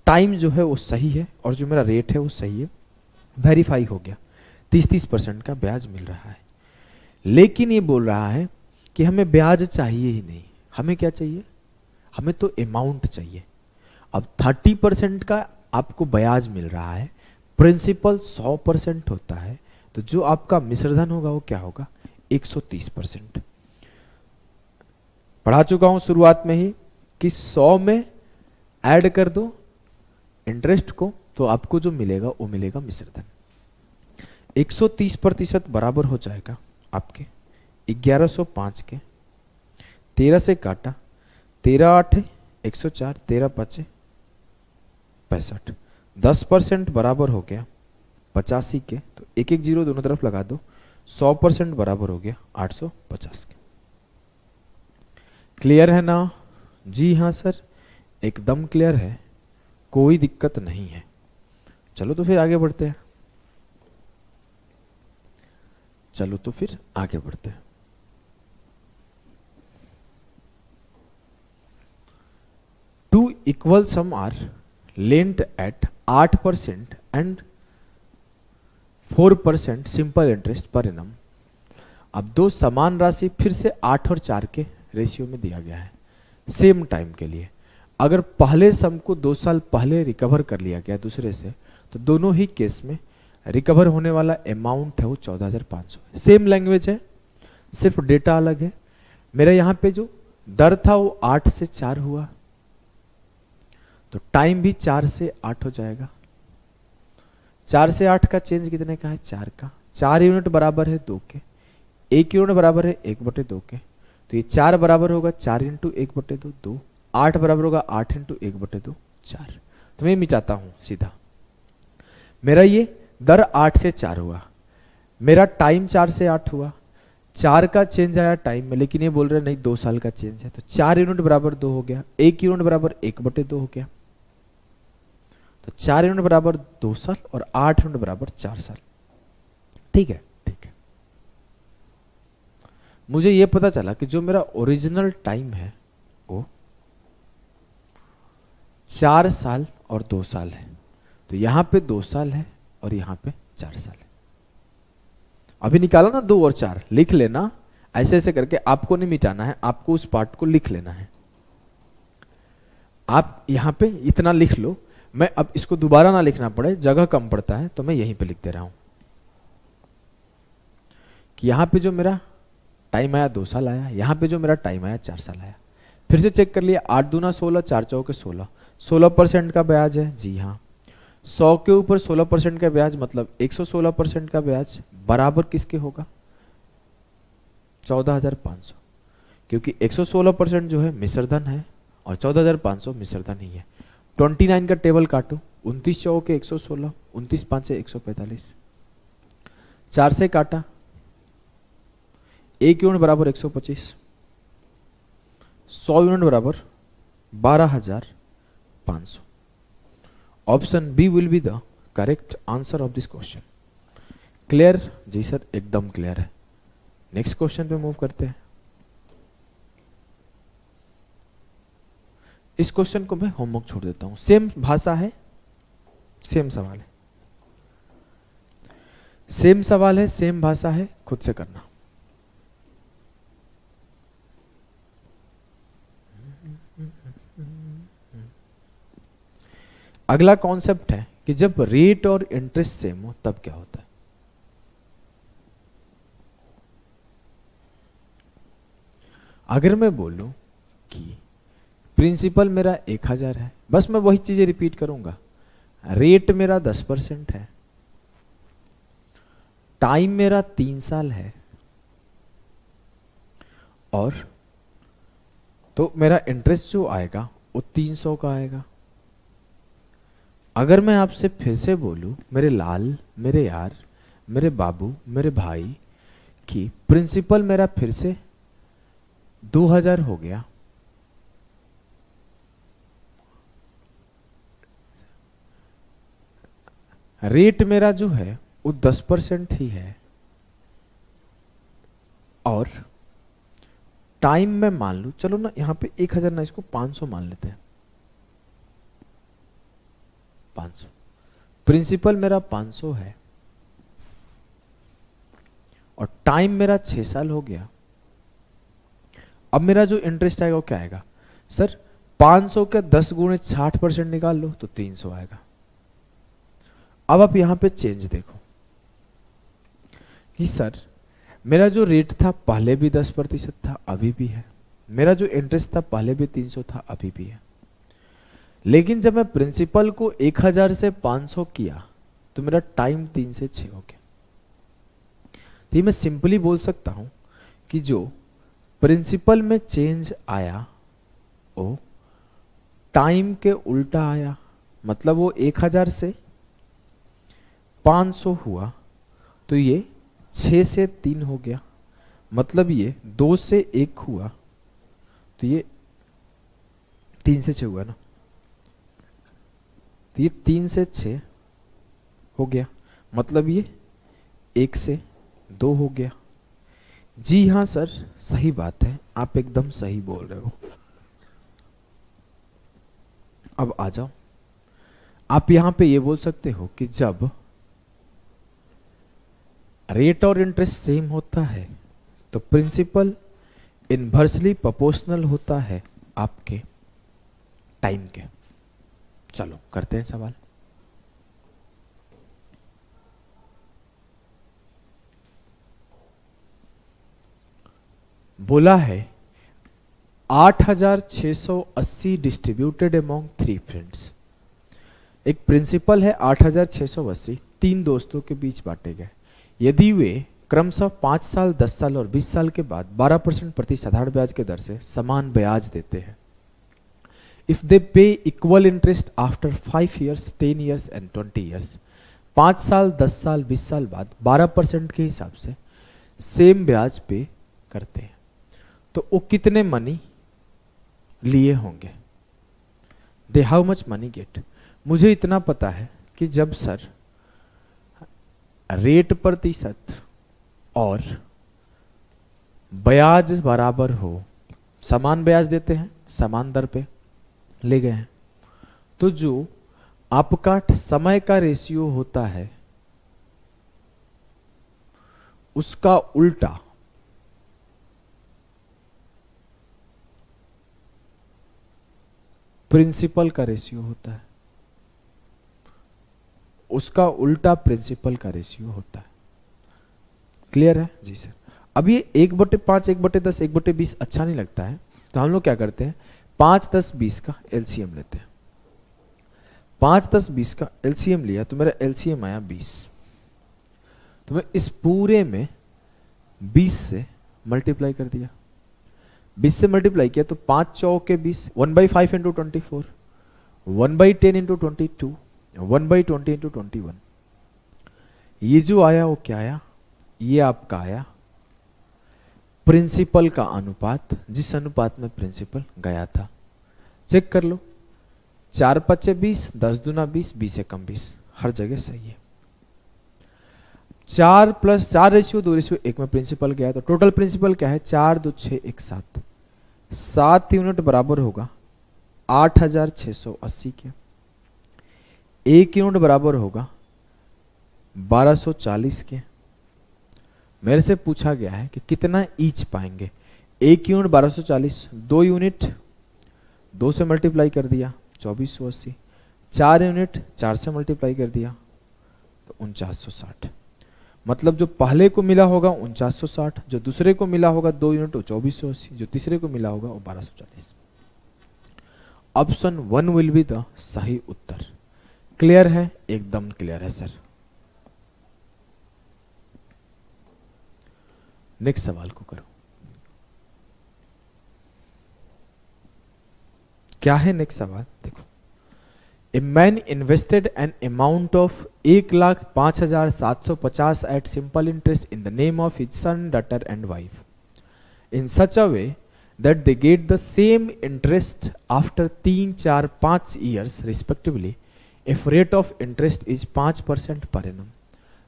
टाइम जो है वो सही है और जो मेरा रेट है वो सही है, वेरीफाई हो गया, 30% का ब्याज मिल रहा है। लेकिन ये बोल रहा है कि हमें ब्याज चाहिए ही नहीं, हमें क्या चाहिए, हमें तो अमाउंट चाहिए। अब 30% का आपको ब्याज मिल रहा है, प्रिंसिपल 100% होता है, तो जो आपका मिश्रधन होगा वो क्या होगा, 130%। पढ़ा चुका हूं शुरुआत में ही कि 100 में ऐड कर दो इंटरेस्ट को तो आपको जो मिलेगा वो मिलेगा मिश्रधन। 130% बराबर हो जाएगा आपके 1105 के, 13 से काटा, 13 8 104, 13 5 65, 10% बराबर हो गया 85 के, तो एक एक जीरो दोनों तरफ लगा दो, 100% बराबर हो गया 850 के। क्लियर है ना? जी हाँ सर, एकदम क्लियर है, कोई दिक्कत नहीं है। चलो तो फिर आगे बढ़ते हैं। चलो तो फिर आगे बढ़ते हैं। Two equal sums are lent at 8% and 4% simple interest पर एनम। अब दो समान राशि फिर से 8 और 4 के रेशियो में दिया गया है सेम टाइम के लिए। अगर पहले सम को 2 साल पहले रिकवर कर लिया गया दूसरे से, तो दोनों ही केस में रिकवर होने वाला अमाउंट है वो 14,500 है। सेम लैंग्वेज है, सिर्फ डेटा अलग है। मेरा यहां पे जो दर था वो 8 से 4 हुआ, तो टाइम भी 4 से 8 हो जाएगा। 4 से 8 का चेंज कितने का है? 4 का। 4 यूनिट बराबर है 2 के, 1 यूनिट बराबर है 1/2 के, तो ये 4 बराबर होगा 4 इंटू 1/2, 2। 8 बराबर होगा 8 इंटू 1/2, 4। तो मैं मिटाता हूं सीधा। मेरा ये दर 8 से 4 हुआ, मेरा टाइम 4 से 8 हुआ, 4 का चेंज आया टाइम में, लेकिन ये बोल रहे नहीं 2 साल का चेंज है, तो 4 यूनिट बराबर 2 हो गया, 1 यूनिट बराबर 1/2 हो गया, तो 4 यूनिट बराबर 2 साल और 8 यूनिट बराबर 4 साल। ठीक है, ठीक है। मुझे ये पता चला कि जो मेरा ओरिजिनल टाइम है वो 4 साल और 2 साल है, तो यहां पे 2 साल है और यहां पे 4 साल है। अभी निकाला ना 2 और 4, लिख लेना ऐसे ऐसे करके, आपको नहीं मिटाना है, आपको उस पार्ट को लिख लेना है। आप यहां पे इतना लिख लो, मैं अब इसको दोबारा ना लिखना पड़े, जगह कम पड़ता है, तो मैं यहीं पे लिख दे रहा हूं कि यहां पे जो मेरा टाइम आया 2 साल आया, यहां पे जो मेरा टाइम आया 4 साल आया। फिर से चेक कर लिया, 8 दूना 16, 4 चौके 16, 16% का ब्याज है। जी हाँ, 100 के ऊपर 16% का ब्याज मतलब 116% का ब्याज बराबर किसके होगा? 14,500, क्योंकि 116% जो है मिश्रधन है और 14,500 मिश्रधन ही है। 29 का टेबल काटो, 29 चौके 116, 29 5 145, 4 से काटा, 1 यूनिट बराबर 125, 100 यूनिट बराबर 12,500। Option B will be the correct answer of this question. Clear? जी सर, एकदम क्लियर है। नेक्स्ट क्वेश्चन पे मूव करते हैं। इस क्वेश्चन को मैं होमवर्क छोड़ देता हूं, सेम भाषा है, सेम सवाल है, सेम सवाल है, सेम भाषा है, खुद से करना। अगला कॉन्सेप्ट है कि जब रेट और इंटरेस्ट सेम हो तब क्या होता है। अगर मैं बोलूं कि प्रिंसिपल मेरा 1,000 है, बस मैं वही चीजें रिपीट करूंगा, रेट मेरा 10% है, टाइम मेरा 3 साल है, और तो मेरा इंटरेस्ट जो आएगा वो 300 का आएगा। अगर मैं आपसे फिर से बोलूं मेरे लाल, मेरे यार, मेरे बाबू, मेरे भाई, कि प्रिंसिपल मेरा फिर से 2,000 हो गया, रेट मेरा जो है वो 10% ही है, और टाइम में मान लू, चलो ना यहां पे 1,000 ना, इसको 500 मान लेते हैं, 500। प्रिंसिपल मेरा 500 है और टाइम मेरा 6 साल हो गया। अब मेरा जो इंटरेस्ट आएगा वो क्या आएगा? सर 500 के 10 गुणे 60% निकाल लो तो 300 आएगा। अब आप यहां पे चेंज देखो कि सर मेरा जो रेट था पहले भी 10% था, अभी भी है, मेरा जो इंटरेस्ट था पहले भी 300 था, अभी भी है, लेकिन जब मैं प्रिंसिपल को 1,000 से 500 किया तो मेरा टाइम 3 से 6 हो गया। तो ये मैं सिंपली बोल सकता हूं कि जो प्रिंसिपल में चेंज आया वो टाइम के उल्टा आया, मतलब वो 1000 से 500 हुआ तो ये 6 से 3 हो गया, मतलब ये 2 से 1 हुआ तो ये 3 से 6 हुआ ना, तो ये 3 से 6 हो गया, मतलब ये 1 से 2 हो गया। जी हाँ सर, सही बात है, आप एकदम सही बोल रहे हो। अब आ जाओ, आप यहां पे ये बोल सकते हो कि जब रेट और इंटरेस्ट सेम होता है तो प्रिंसिपल इनवर्सली प्रोपोर्शनल होता है आपके टाइम के। चलो करते हैं सवाल। बोला है 8680 डिस्ट्रीब्यूटेड अमॉन्ग 3 फ्रेंड्स। एक प्रिंसिपल है 8680 3 दोस्तों के बीच बांटे गए। यदि वे क्रमशः 5 साल, 10 साल और 20 साल के बाद 12% प्रति साधारण ब्याज के दर से समान ब्याज देते हैं, इफ दे पे equal interest after 5 years, 10 years and 20 years, 5 साल, 10 साल, 20 साल बाद 12% के हिसाब से सेम ब्याज पे करते हैं, तो वो कितने मनी लिए होंगे? दे हाउ मच मनी गेट। मुझे इतना पता है कि जब सर रेट प्रतिशत और ब्याज बराबर हो, समान ब्याज देते हैं, समान दर पे ले गए हैं, तो जो आपका समय का रेशियो होता है उसका उल्टा प्रिंसिपल का रेशियो होता है, उसका उल्टा प्रिंसिपल का रेशियो होता है। क्लियर है? जी सर। अब ये 1/5, 1/10, 1/20 अच्छा नहीं लगता है, तो हम लोग क्या करते हैं, 5, 10, 20 का एलसीएम लेते हैं। 5, 10, 20 का एलसीएम लिया तो मेरा एलसीएम आया 20, तो मैं इस पूरे में 20 से मल्टीप्लाई कर दिया। 20 से मल्टीप्लाई किया तो 5 चौके 20, 1/5 इंटू 24, 1/10 इंटू 22, 1/20 इंटू 21। ये जो आया वो क्या आया? ये आपका आया प्रिंसिपल का अनुपात, जिस अनुपात में प्रिंसिपल गया था। चेक कर लो, 4 5 20, 10 दूना 20, 20 एकम 20, हर जगह सही है। 4 + 4 रेशियो 2 रेशियो 1 में प्रिंसिपल गया, तो टोटल प्रिंसिपल क्या है? 4 2 6 1 7, 7 यूनिट बराबर होगा 8680 के। 1 यूनिट बराबर होगा 1240 के। मेरे से पूछा गया है कि कितना ईच पाएंगे। 1 यूनिट 1240, 2 यूनिट 2 से मल्टीप्लाई कर दिया 2480, 4 यूनिट 4 से मल्टीप्लाई कर दिया तो 4960। मतलब जो पहले को मिला होगा 4960, जो दूसरे को मिला होगा 2 यूनिट वो 2480, जो तीसरे को मिला होगा वो 1240। ऑप्शन 1 विल बी द सही उत्तर। क्लियर है? एकदम क्लियर है सर। नेक्स्ट सवाल को करो। क्या है नेक्स्ट सवाल? देखो, a man invested an amount of 1,05,750 at simple interest in the name of his son, daughter and wife in such a way that they get the same interest after 3, 4, 5 years respectively. If rate of interest is 5% per annum,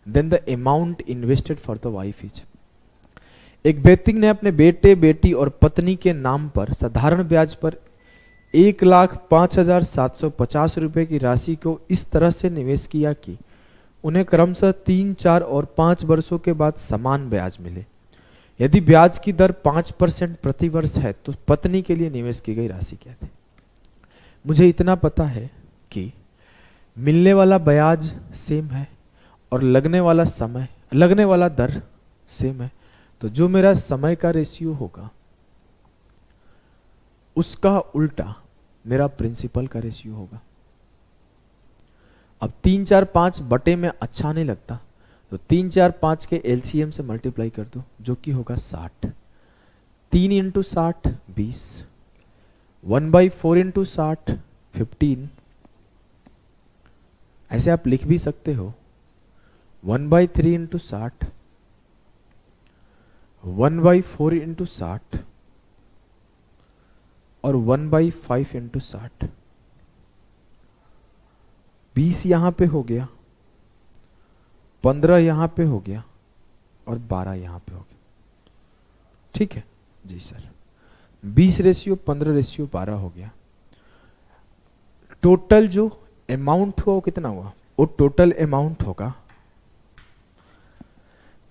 then the amount invested for the wife is। एक व्यक्ति ने अपने बेटे, बेटी और पत्नी के नाम पर साधारण ब्याज पर 1,05,750 रुपए की राशि को इस तरह से निवेश किया कि उन्हें क्रमशः 3, 4 और 5 वर्षों के बाद समान ब्याज मिले। यदि ब्याज की दर 5% प्रति वर्ष है तो पत्नी के लिए निवेश की गई राशि क्या थी? मुझे इतना पता है कि मिलने वाला ब्याज सेम है और लगने वाला दर सेम है, तो जो मेरा समय का रेशियो होगा उसका उल्टा मेरा प्रिंसिपल का रेशियो होगा। अब 3, 4, 5 बटे में अच्छा नहीं लगता, तो तो 3 4 5 के एलसीएम से मल्टीप्लाई कर दो जो कि होगा 60। 3 इंटू 60 20, 1/4 इंटू 60 15। ऐसे आप लिख भी सकते हो 1/3 इंटू 60, 1/4 इंटू 60 और 1/5 इंटू 60। 20 यहां पे हो गया, 15 यहां पे हो गया और 12 यहां पे हो गया। ठीक है जी सर। 20:15:12 हो गया। टोटल जो अमाउंट हुआ वो कितना हुआ? वो टोटल अमाउंट होगा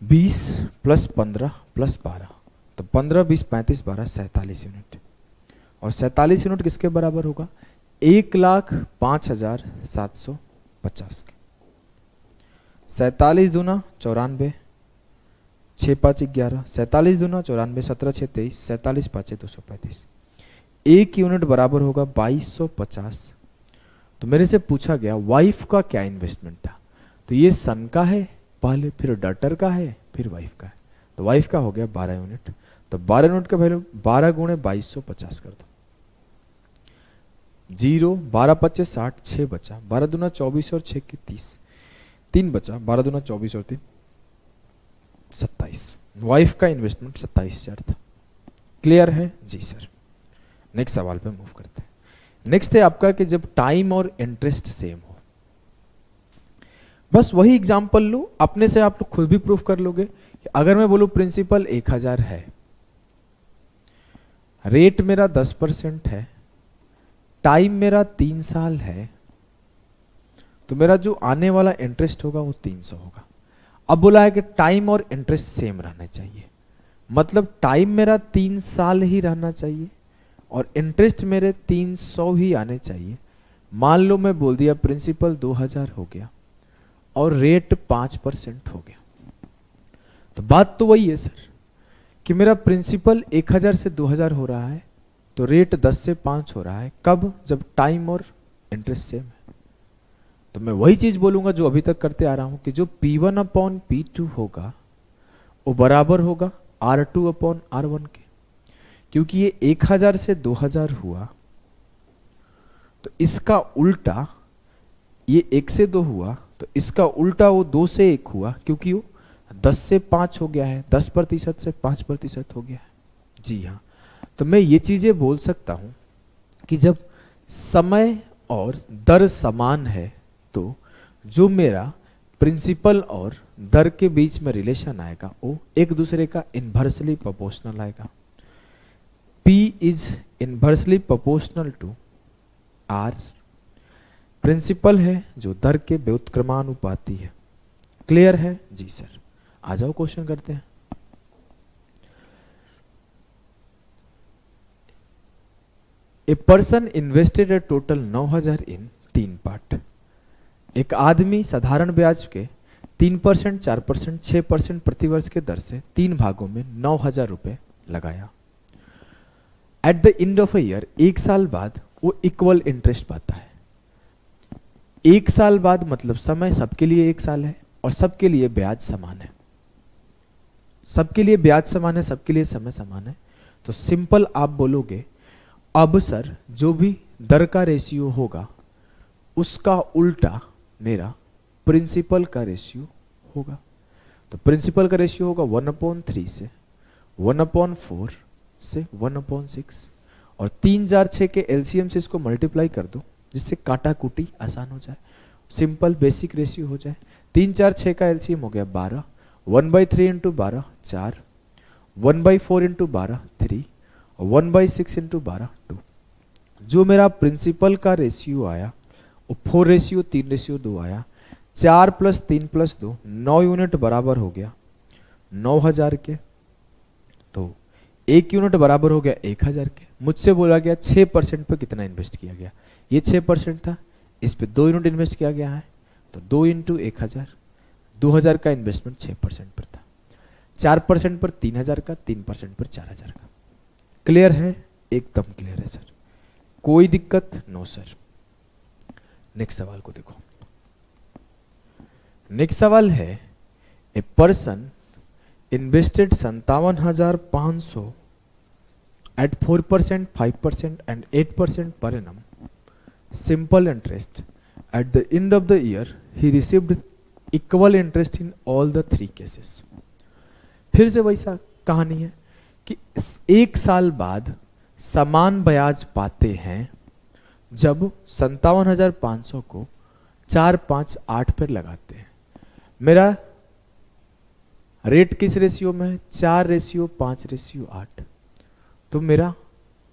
20 + 15 + 12, तो 15 20 35 12 47 यूनिट। और 47 यूनिट किसके बराबर होगा? 1,05,750 के। 47 दूना 94, 6 5 11, 47 दूना 94, 17 6 23, 47 5 235। 1 यूनिट बराबर होगा 2250। तो मेरे से पूछा गया वाइफ का क्या इन्वेस्टमेंट था, तो ये सन का है पहले, फिर डॉटर का है, फिर वाइफ का है। तो वाइफ का हो गया 12 यूनिट। तो 12 यूनिट का वैल्यू 12 गुणे 2250 कर दो। 0 12 5 60, 6 बचा, 12 दूना 24 और 6 की 30, 3 बचा, 12 दूना 24 और 3 27। वाइफ का इन्वेस्टमेंट 27,000 था। क्लियर है जी सर। नेक्स्ट सवाल पे मूव करते हैं। नेक्स्ट है आपका कि जब टाइम और इंटरेस्ट सेम हो। बस वही एग्जांपल लो, अपने से आप लोग खुद भी प्रूफ कर लोगे कि अगर मैं बोलूं प्रिंसिपल 1000 है, रेट मेरा 10% है, टाइम मेरा 3 साल है, तो मेरा जो आने वाला इंटरेस्ट होगा वो 300 होगा। अब बोला है कि टाइम और इंटरेस्ट सेम रहना चाहिए, मतलब टाइम मेरा 3 साल ही रहना चाहिए और इंटरेस्ट मेरे 300 ही आने चाहिए। मान लो मैं बोल दिया प्रिंसिपल 2000 हो गया और रेट 5% हो गया, तो बात तो वही है सर कि मेरा प्रिंसिपल 1000 से 2000 हो रहा है, तो रेट 10 से 5 हो रहा है। कब? जब टाइम और इंटरेस्ट सेम है। तो मैं वही चीज बोलूंगा जो अभी तक करते आ रहा हूं कि जो P1/P2 होगा वो बराबर होगा R2/R1 के, क्योंकि ये 1000 से 2000 हुआ, तो इसका उल्टा ये 1 से 2 हुआ, तो इसका उल्टा वो 2 से 1 हुआ, क्योंकि वो 10 से 5 हो गया है, 10% से 5% हो गया है। जी हाँ, तो मैं ये चीजें बोल सकता हूं कि जब समय और दर समान है तो जो मेरा प्रिंसिपल और दर के बीच में रिलेशन आएगा वो एक दूसरे का इन्वर्सली प्रोपोर्शनल आएगा। P is inversely proportional to R। Principal है जो दर के व्युत्क्रमानुपाती है। क्लियर है जी सर। आ जाओ क्वेश्चन करते हैं। A person invested A total 9000 in 3 part. एक आदमी साधारण ब्याज के 3%, 4%, 6% प्रतिवर्ष के दर से 3 भागों में 9000 रुपए लगाया। Eight the end of a year, 1 साल बाद वो इक्वल इंटरेस्ट पाता है। 1 साल बाद मतलब समय सबके लिए 1 साल है और सबके लिए ब्याज समान है। सबके लिए ब्याज समान है, सबके लिए समय समान है। तो सिंपल आप बोलोगे अब सर जो भी दर का रेशियो होगा उसका उल्टा मेरा प्रिंसिपल का रेशियो होगा। तो प्रिंसिपल का रेशियो होगा 1/3 से 1/4 से 1/6 और 3 4 6 के एलसीएम से इसको मल्टीप्लाई कर दो जिससे काटा कुटी आसान हो जाए, सिंपल बेसिक रेशियो हो जाए। 3 4 6 का एलसीएम हो गया 12, 1/3 इंटू 12 4, 1/4 इंटू 12 3 और 1/6 इंटू 12 2। जो मेरा प्रिंसिपल का रेशियो आया वो 4:3:2 आया। 4 + 3 + 2 9 यूनिट बराबर हो गया 9000 के। तो 1 यूनिट बराबर हो गया 1000 के। मुझसे बोला गया 6% पे कितना इन्वेस्ट किया गया, ये 6% था, इस पे 2 यूनिट इन्वेस्ट किया गया है, तो 2 × 1000, 2000 का इन्वेस्टमेंट 6% पर था। 4% पर 3000 का, 3% पर 4000 का। क्लियर है? एकदम क्लियर है सर, कोई दिक्कत? No sir. नेक्स्ट सवाल को देखो। नेक्स्ट सवाल है a person invested 57,500 at 4%, 5% and 8% per annum simple interest. At the end of the year he received equal interest in all the three cases. फिर से वैसा कहानी है कि एक साल बाद समान ब्याज पाते हैं जब 57,500 को 4, 5, 8 पर लगाते हैं। मेरा रेट किस रेशियो में है? 4:5:8। तो मेरा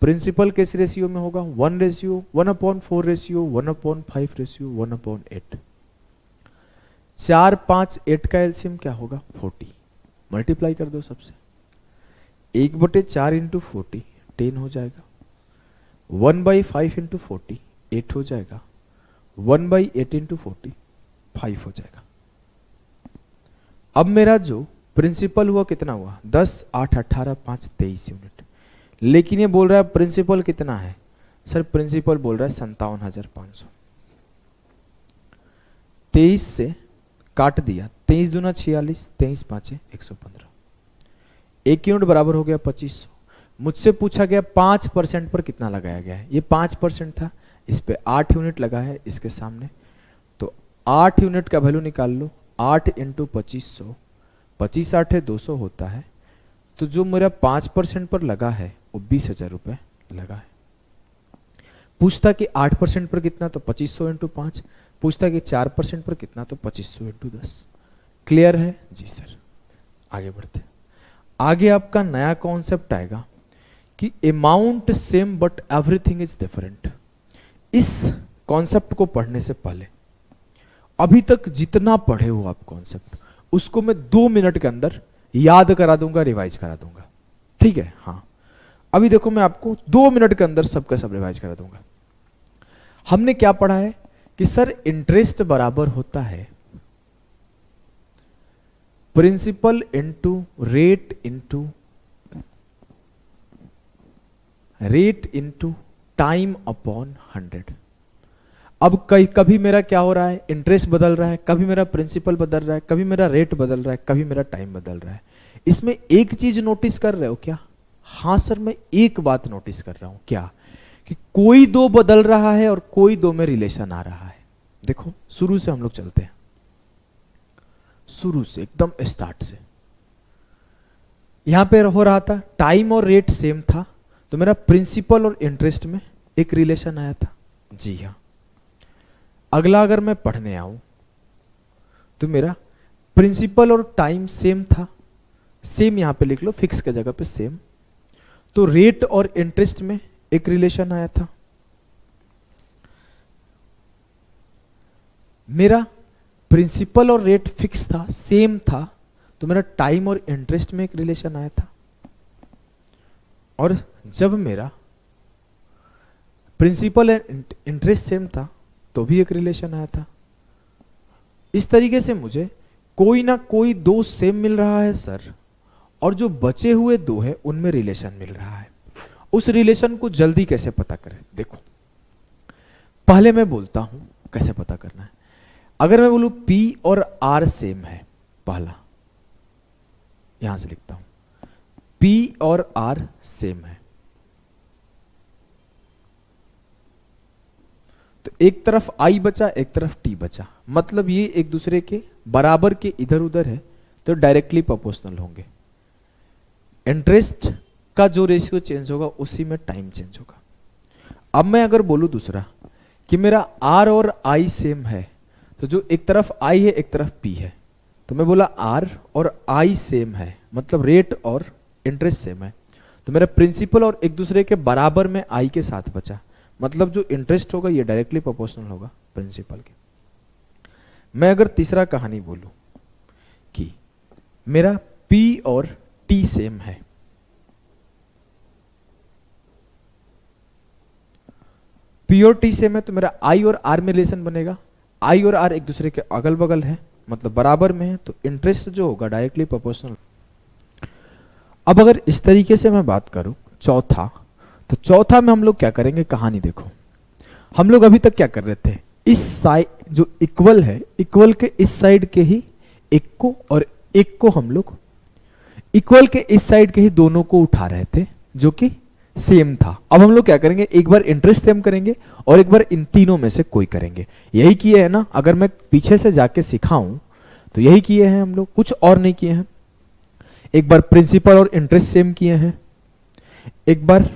प्रिंसिपल किस रेशियो में होगा? 1:1/4 रेशियो 1/5 रेशियो 1/8। 4, 5, 8 का एलसीएम क्या होगा? 40। मल्टीप्लाई कर दो सबसे। 1/4 इंटू 40 10 हो जाएगा। 1/5 इंटू 40 8 हो जाएगा। 1/8 इंटू 40 5 हो जाएगा। अब मेरा जो प्रिंसिपल हुआ कितना हुआ? 10, 8, 18, 5, 23 यूनिट। लेकिन ये बोल रहा है प्रिंसिपल कितना है? सर प्रिंसिपल बोल रहा है 57,500। 23 से काट दिया, 23 दूना 46, 23 5 115। 1 यूनिट बराबर हो गया 2500। मुझसे पूछा गया 5% पर कितना लगाया गया है। ये 5% था, इस पे 8 यूनिट लगा है इसके सामने, तो 8 यूनिट का वैल्यू निकाल लो। 8 इंटू 2500, 25 8 200 होता है। तो जो मेरा 5% पर लगा है वो 20,000 रुपए लगा है। पूछता कि 8% पर कितना, तो 2500 इंटू 5। पूछता कि 4% पर कितना, तो 2500 इंटू 10। क्लियर है? जी सर। आगे बढ़ते हैं। आगे आपका नया कॉन्सेप्ट आएगा कि amount same but everything is different. इस कॉन्सेप्ट को पढ़ने से पहले अभी तक जितना पढ़े हो आप कॉन्सेप्ट, उसको मैं 2 मिनट के अंदर याद करा दूंगा, रिवाइज करा दूंगा। ठीक है? हाँ, अभी देखो मैं आपको 2 मिनट के अंदर सबका सब रिवाइज करा दूंगा। हमने क्या पढ़ा है कि सर इंटरेस्ट बराबर होता है principal into rate into time upon 100। अब कभी मेरा क्या हो रहा है? इंटरेस्ट बदल रहा है, कभी मेरा प्रिंसिपल बदल रहा है, कभी मेरा रेट बदल रहा है, कभी मेरा टाइम बदल रहा है। इसमें एक चीज नोटिस कर रहे हो क्या? हाँ सर, मैं एक बात नोटिस कर रहा हूं। क्या? कि कोई 2 बदल रहा है और कोई 2 में रिलेशन आ रहा है। देखो शुरू से हम लोग चलते हैं, शुरू से एकदम स्टार्ट से। यहां पे हो रहा था टाइम और रेट सेम था, तो मेरा प्रिंसिपल और इंटरेस्ट में एक रिलेशन आया था। जी हाँ। अगला अगर मैं पढ़ने आऊं तो मेरा प्रिंसिपल और टाइम सेम था, सेम यहां पे लिख लो, फिक्स के जगह पे सेम। तो रेट और इंटरेस्ट में एक रिलेशन आया था। मेरा प्रिंसिपल और रेट फिक्स था, सेम था, तो मेरा टाइम और इंटरेस्ट में एक रिलेशन आया था। और जब मेरा प्रिंसिपल एंड इंटरेस्ट सेम था तो भी एक रिलेशन आया था। इस तरीके से मुझे कोई ना कोई 2 सेम मिल रहा है सर, और जो बचे हुए 2 है उनमें रिलेशन मिल रहा है। उस रिलेशन को जल्दी कैसे पता करें? देखो पहले मैं बोलता हूं कैसे पता करना है। अगर मैं बोलूं P और R सेम है, पहला यहां से लिखता हूं, P और R सेम है, तो एक तरफ I बचा, एक तरफ T बचा, मतलब ये एक दूसरे के बराबर के इधर उधर है, तो डायरेक्टली प्रोपोर्शनल होंगे। इंटरेस्ट का जो रेशियो चेंज होगा उसी में टाइम चेंज होगा। अब मैं अगर बोलूं दूसरा कि मेरा R और I सेम है, तो जो एक तरफ I है एक तरफ P है, तो मैं बोला R और I सेम है, मतलब रेट और इंटरेस्ट सेम है, तो मेरा प्रिंसिपल और एक दूसरे के बराबर में I के साथ बचा, मतलब जो इंटरेस्ट होगा ये डायरेक्टली प्रोपोर्शनल होगा प्रिंसिपल के। मैं अगर तीसरा कहानी बोलूं कि मेरा P और T सेम है, P और T सेम है, तो मेरा I और R में रिलेशन बनेगा। I और R एक दूसरे के अगल बगल है, मतलब बराबर में है, तो इंटरेस्ट जो होगा डायरेक्टली प्रोपोर्शनल। अब अगर इस तरीके से मैं बात करूं चौथा, तो चौथा में हम लोग क्या करेंगे? कहानी देखो, हम लोग अभी तक क्या कर रहे थे? इस साइड जो इक्वल है, इक्वल के इस साइड के ही एक को और एक को हम लोग इक्वल के इस साइड के ही दोनों को उठा रहे थे जो कि सेम था। अब हम लोग क्या करेंगे, एक बार इंटरेस्ट सेम करेंगे और एक बार इन तीनों में से कोई करेंगे। यही किए है ना, अगर मैं पीछे से जाके सिखाऊं तो यही किए हैं हम लोग, कुछ और नहीं किए हैं। एक बार प्रिंसिपल और इंटरेस्ट सेम किए हैं, एक बार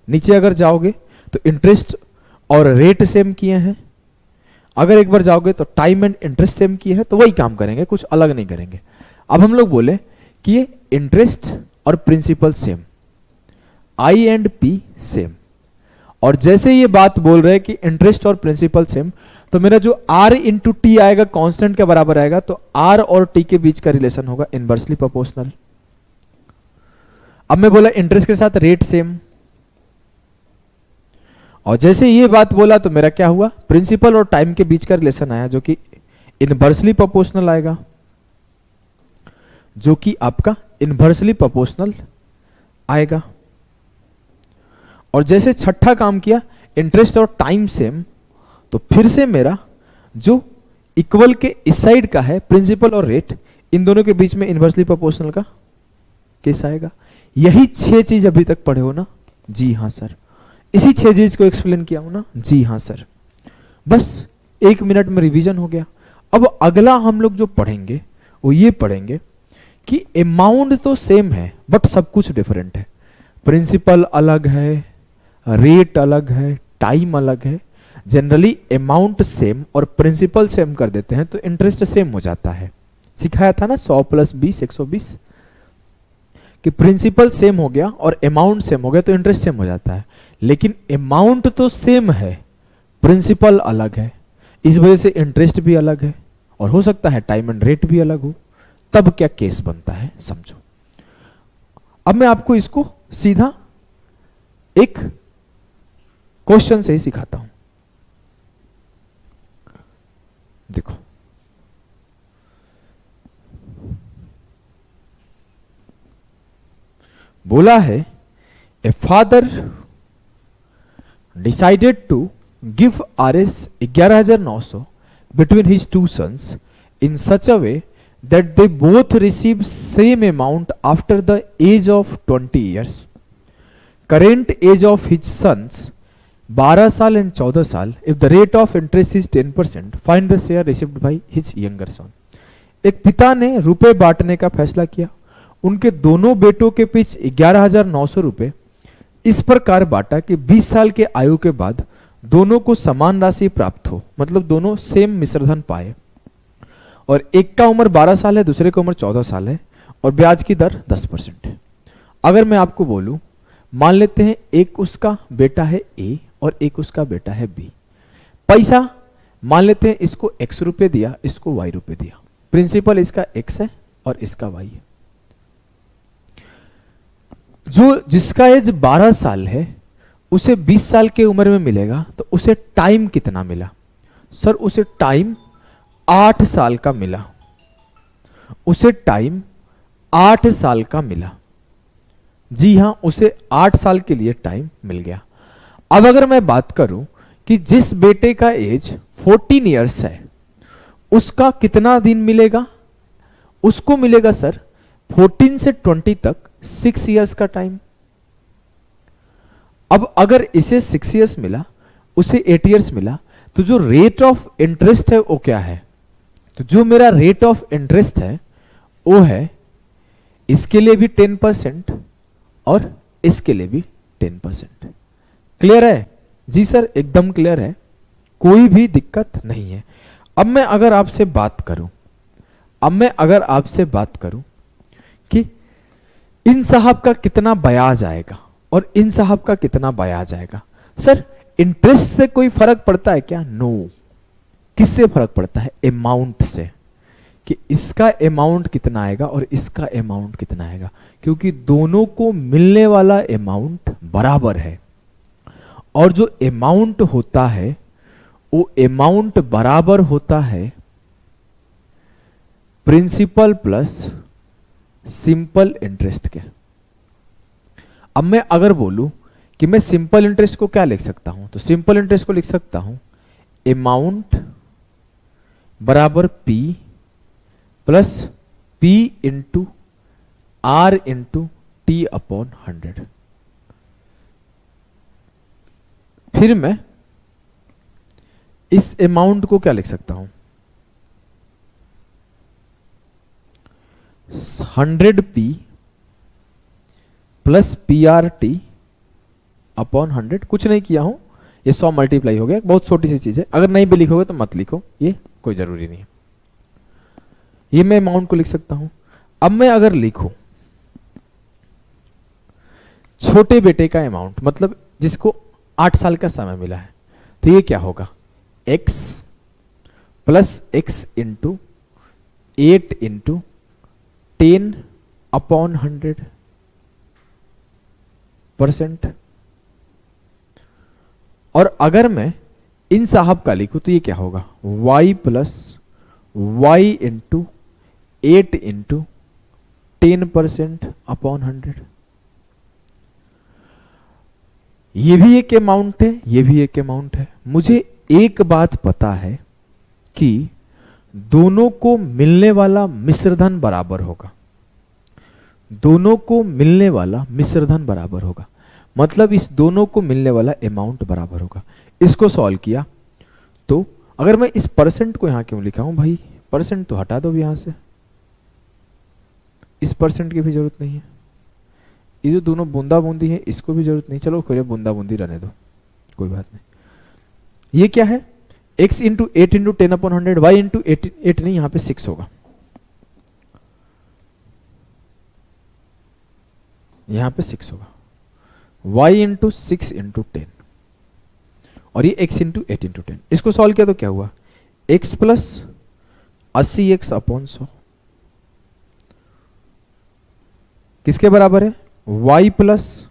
नीचे अगर जाओगे तो इंटरेस्ट और रेट सेम किए हैं, अगर एक बार जाओगे तो टाइम एंड इंटरेस्ट सेम किए हैं, तो वही काम करेंगे, कुछ अलग नहीं करेंगे। अब हम लोग बोले कि ये इंटरेस्ट और principal same, I and P same, और जैसे ये बात बोल रहे हैं कि इंटरेस्ट और प्रिंसिपल सेम, तो मेरा जो आर इंटू टी आएगा कांस्टेंट के बराबर आएगा, तो आर और टी के बीच का रिलेशन होगा इनवर्सली प्रोपोर्शनल। अब मैं बोला इंटरेस्ट के साथ रेट सेम, और जैसे ये बात बोला तो मेरा क्या हुआ, प्रिंसिपल और टाइम के बीच का रिलेशन आया जो कि इनवर्सली प्रोपोर्शनल आएगा, जो कि आपका इनवर्सली प्रोपोर्शनल आएगा। और जैसे छठा काम किया इंटरेस्ट और टाइम सेम, तो फिर से मेरा जो इक्वल के इस साइड का है प्रिंसिपल और रेट, इन दोनों के बीच में इनवर्सली प्रोपोर्शनल का केस आएगा। यही 6 चीज अभी तक पढ़े हो ना? जी हाँ सर। इसी 6 चीज को एक्सप्लेन किया हूं ना? जी हाँ सर। बस 1 मिनट में रिवीजन हो गया। अब अगला हम लोग जो पढ़ेंगे वो ये पढ़ेंगे कि अमाउंट तो सेम है बट सब कुछ डिफरेंट है। प्रिंसिपल अलग है, रेट अलग है, टाइम अलग है। जनरली अमाउंट सेम और प्रिंसिपल सेम कर देते हैं तो इंटरेस्ट सेम हो जाता है। सिखाया था ना 100 + 20 120, कि प्रिंसिपल सेम हो गया और अमाउंट सेम हो गया तो इंटरेस्ट सेम हो जाता है। लेकिन अमाउंट तो सेम है, प्रिंसिपल अलग है, इस वजह से इंटरेस्ट भी अलग है, और हो सकता है टाइम एंड रेट भी अलग हो। तब क्या केस बनता है समझो। अब मैं आपको इसको सीधा एक क्वेश्चन से ही सिखाता हूं। देखो, बोला है a father decided to give Rs 11,900 between his 2 sons in such a way that they both receive same amount after the age of 20 years. Current age of his sons 12 साल and 14 साल. If the rate of interest is 10%, find the share received by his younger son. एक पिता ने रुपए बांटने का फैसला किया। उनके दोनों बेटों के बीच 11,900 रुपए इस प्रकार बांटा कि 20 साल के आयु के बाद दोनों को समान राशि प्राप्त हो, मतलब दोनों सेम मिश्रधन पाए। और एक का उम्र 12 साल है, दूसरे की उम्र 14 साल है, और ब्याज की दर 10% है। अगर मैं आपको बोलूं, मान लेते हैं एक उसका बेटा है ए और एक उसका बेटा है बी। पैसा मान लेते हैं इसको x रुपए दिया, इसको y रुपए दिया। प्रिंसिपल इसका x है और इसका y है। जो जिसका एज 12 साल है उसे 20 साल के उम्र में मिलेगा, तो उसे टाइम कितना मिला? सर उसे टाइम 8 साल का मिला। उसे टाइम 8 साल का मिला। जी हां, उसे 8 साल के लिए टाइम मिल गया। अब अगर मैं बात करूं कि जिस बेटे का एज 14 इयर्स है उसका कितना दिन मिलेगा? उसको मिलेगा सर 14 से 20 तक 6 इयर्स का टाइम। अब अगर इसे 6 इयर्स मिला, उसे 8 इयर्स मिला, तो जो रेट ऑफ इंटरेस्ट है वो क्या है? तो जो मेरा रेट ऑफ इंटरेस्ट है वो है इसके लिए भी 10% और इसके लिए भी 10%। क्लियर है? जी सर, एकदम क्लियर है, कोई भी दिक्कत नहीं है। अब मैं अगर आपसे बात करूं कि इन साहब का कितना ब्याज आएगा और इन साहब का कितना ब्याज आएगा, सर इंटरेस्ट से कोई फर्क पड़ता है क्या? नो। किससे फर्क पड़ता है? अमाउंट से, कि इसका अमाउंट कितना आएगा और इसका अमाउंट कितना आएगा, क्योंकि दोनों को मिलने वाला अमाउंट बराबर है। और जो अमाउंट होता है वो अमाउंट बराबर होता है प्रिंसिपल प्लस सिंपल इंटरेस्ट के। अब मैं अगर बोलूं कि मैं सिंपल इंटरेस्ट को क्या लिख सकता हूं, तो सिंपल इंटरेस्ट को लिख सकता हूं अमाउंट बराबर P plus P into R into T upon 100। फिर मैं इस अमाउंट को क्या लिख सकता हूं, 100P प्लस PRT अपॉन 100। कुछ नहीं किया हूं, ये 100 मल्टीप्लाई हो गया, बहुत छोटी सी चीज है। अगर नहीं भी लिखोगे तो मत लिखो, ये कोई जरूरी नहीं है। ये मैं अमाउंट को लिख सकता हूं। अब मैं अगर लिखूं छोटे बेटे का अमाउंट, मतलब जिसको 8 साल का समय मिला है, तो ये क्या होगा, x plus x into 8 into 10 upon 100%। और अगर मैं इन साहब का लिखूं तो ये क्या होगा, y plus y into 8 into 10% upon 100। ये भी एक अमाउंट है, ये भी एक अमाउंट है। मुझे एक बात पता है कि दोनों को मिलने वाला मिश्रधन बराबर होगा, दोनों को मिलने वाला मिश्रधन बराबर होगा, मतलब इस दोनों को मिलने वाला अमाउंट बराबर होगा। इसको सॉल्व किया तो अगर मैं इस परसेंट को यहां क्यों लिखा हूं भाई, परसेंट तो हटा दो यहां से, इस परसेंट की भी जरूरत नहीं है। ये जो दोनों बूंदा बूंदी है इसको भी जरूरत नहीं, चलो कोई बूंदा बूंदी रहने दो, कोई बात नहीं। ये क्या है, x into 8 into 10 upon 100, y into 8 नहीं, यहां पे 6 होगा, यहां पे 6 होगा, y इंटू 6 इंटू 10, और ये x इंटू 8 इंटू 10। इसको सॉल्व किया तो क्या हुआ, x प्लस 80x अपॉन 100 किसके बराबर है, y plus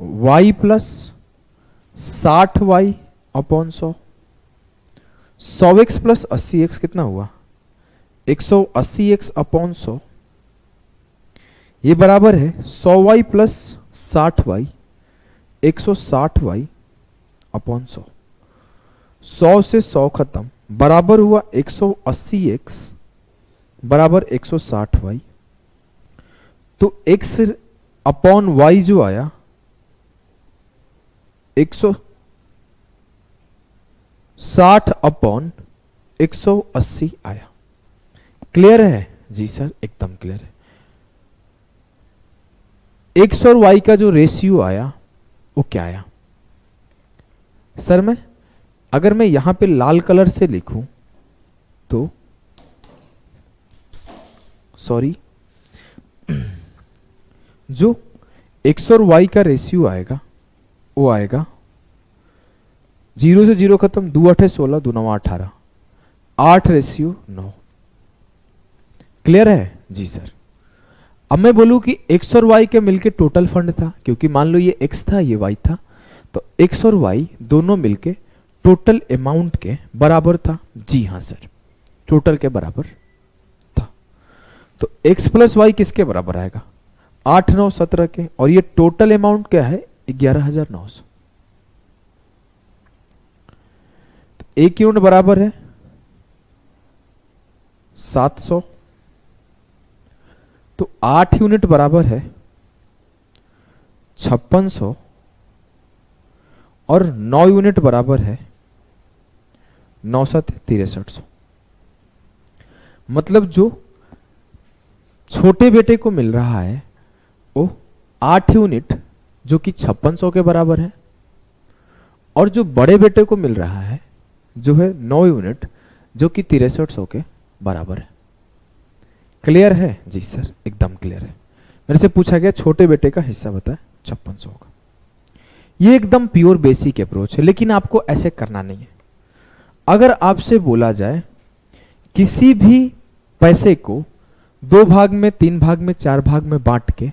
y plus 60y upon 100। 100x plus 80x कितना हुआ, 180x अपॉन 100। ये बराबर है 100y plus 60y, 160y upon 100। 100 से 100 खत्म, बराबर हुआ 180x बराबर 160y। तो x अपॉन y जो आया 160 अपॉन 180 आया। क्लियर है जी सर, एकदम क्लियर है। x और y का जो रेशियो आया वो क्या आया सर, मैं अगर मैं यहां पे लाल कलर से लिखूं तो सॉरी, जो x और y का रेशियो आएगा वो आएगा 0 से 0 खत्म, 2 8 16, 2 9 18, 8 रेशियो 9। क्लियर है जी सर। अब मैं बोलूं कि x और y के मिलके टोटल फंड था, क्योंकि मान लो ये x था ये y था, तो x और y दोनों मिलके टोटल अमाउंट के बराबर था। जी हां सर, टोटल के बराबर था। तो x प्लस वाई किसके बराबर आएगा, 8 9 17 के, और ये टोटल अमाउंट क्या है 11,900। तो एक यूनिट बराबर है 700, तो 8 यूनिट बराबर है 5600, और 9 यूनिट बराबर है 9 7 6300। मतलब जो छोटे बेटे को मिल रहा है वो 8 यूनिट जो कि 5600 के बराबर है, और जो बड़े बेटे को मिल रहा है जो है 9 यूनिट जो कि 6300 के बराबर है। क्लियर है जी सर, एकदम क्लियर है। मेरे से पूछा गया छोटे बेटे का हिस्सा बताए, 5600 का। ये एकदम प्योर बेसिक अप्रोच है, लेकिन आपको ऐसे करना नहीं है। अगर आपसे बोला जाए किसी भी पैसे को 2 भाग में, 3 भाग में, 4 भाग में बांट के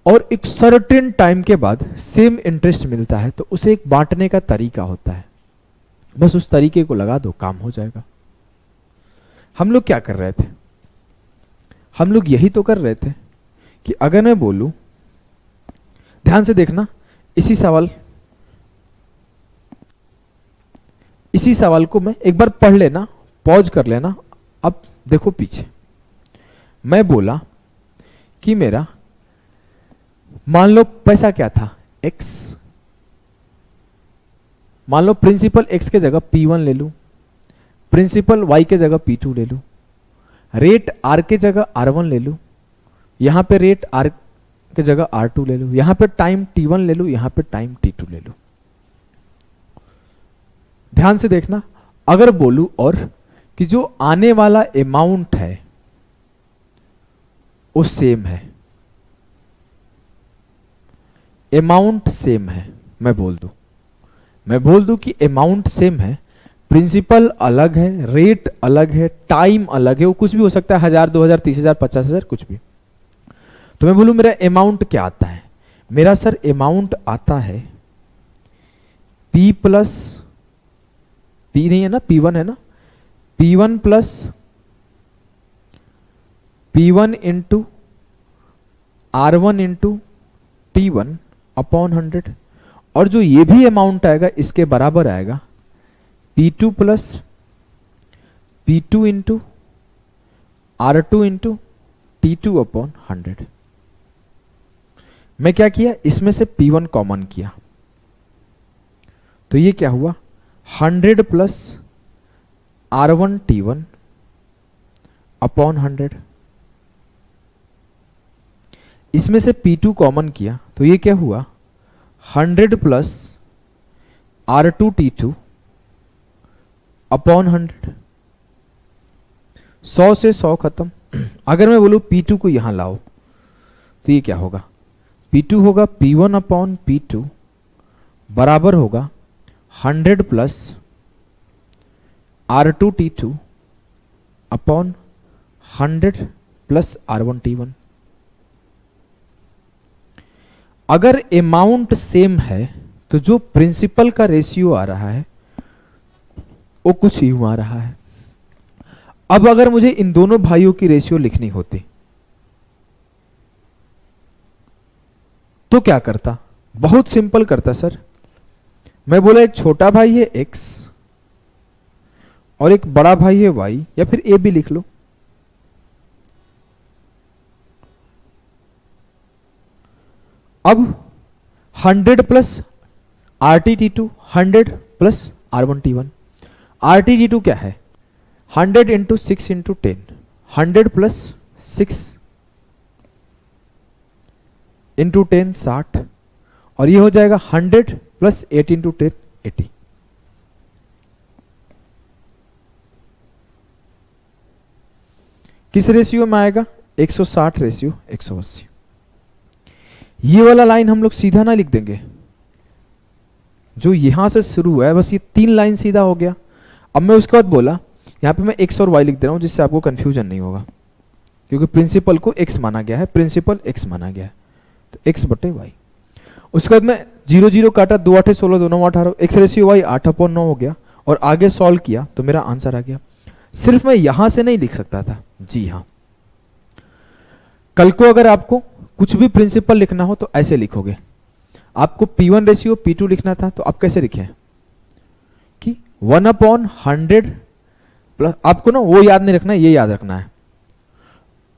और एक सर्टेन टाइम के बाद सेम इंटरेस्ट मिलता है, तो उसे एक बांटने का तरीका होता है, बस उस तरीके को लगा दो, काम हो जाएगा। हम लोग क्या कर रहे थे, हम लोग यही तो कर रहे थे कि अगर मैं बोलूं, ध्यान से देखना, इसी सवाल इसी सवाल को मैं एक बार पढ़ लेना, पॉज कर लेना। अब देखो पीछे, मैं बोला कि मेरा मान लो पैसा क्या था, x। मान लो प्रिंसिपल x के जगह P1 ले लूं, प्रिंसिपल y के जगह P2 ले लूं, रेट r के जगह R1 ले लूं, यहां पे रेट r के जगह R2 ले लूं, यहां पे टाइम T1 ले लूं, यहां पे टाइम T2 ले लूं। ध्यान से देखना, अगर बोलूं और कि जो आने वाला अमाउंट है वो सेम है, अमाउंट सेम है, मैं बोल दूं कि अमाउंट सेम है, प्रिंसिपल अलग है, रेट अलग है, टाइम अलग है, वो कुछ भी हो सकता है, 1000, 2000, 30,000, 50,000, कुछ भी। तो मैं बोलूं मेरा अमाउंट क्या आता है, मेरा सर अमाउंट आता है P प्लस P नहीं है ना, P1 है ना, P1 plus P1 into R1 into T1 upon 100, और जो ये भी अमाउंट आएगा इसके बराबर आएगा P2 plus P2 into R2 into T2 upon 100। मैं क्या किया, इसमें से P1 कॉमन किया, तो ये क्या हुआ, 100 प्लस R1 T1 अपॉन 100। इसमें से P2 कॉमन किया, तो ये क्या हुआ, 100 प्लस R2 T2 अपॉन 100। 100 से 100 खत्म। अगर मैं बोलूं P2 को यहां लाओ, तो ये क्या होगा, P2 होगा P1 अपॉन P2 बराबर होगा 100 plus R2 T2 upon 100 plus R1 T1। अगर अमाउंट सेम है तो जो प्रिंसिपल का रेशियो आ रहा है वो कुछ यूं आ रहा है। अब अगर मुझे इन दोनों भाइयों की रेशियो लिखनी होती तो क्या करता, बहुत सिंपल करता सर। मैं बोला एक छोटा भाई है x और एक बड़ा भाई है y, या फिर a भी लिख लो। अब 100 plus RT2 100 plus R1 T1। RT2 क्या है, 100 इंटू 6 इंटू 10, 100 प्लस 6 इंटू 10 60, और ये हो जाएगा 100 प्लस 8 इंटू 10 80। किस रेशियो में आएगा, 160 रेशियो 180। ये वाला लाइन हम लोग सीधा ना लिख देंगे, जो यहां से शुरू हुआ है बस ये 3 लाइन सीधा हो गया। अब मैं उसके बाद बोला, यहां पे मैं x और y लिख दे रहा हूं जिससे आपको कंफ्यूजन नहीं होगा, क्योंकि प्रिंसिपल को x माना गया है, प्रिंसिपल x माना गया है, तो x बटे y। उसके बाद मैं 0 0 काटा, 2 8 16 2 9 18, x रेशियो y 8/9 हो गया, और आगे सॉल्व किया तो मेरा आंसर आ गया। सिर्फ मैं यहां से नहीं लिख सकता था, जी हां, कल को अगर आपको कुछ भी प्रिंसिपल लिखना हो तो ऐसे लिखोगे। आपको P1 रेशियो P2 लिखना था तो आप कैसे लिखे कि 1/100 प्लस, आपको ना वो याद नहीं रखना है, ये याद रखना है।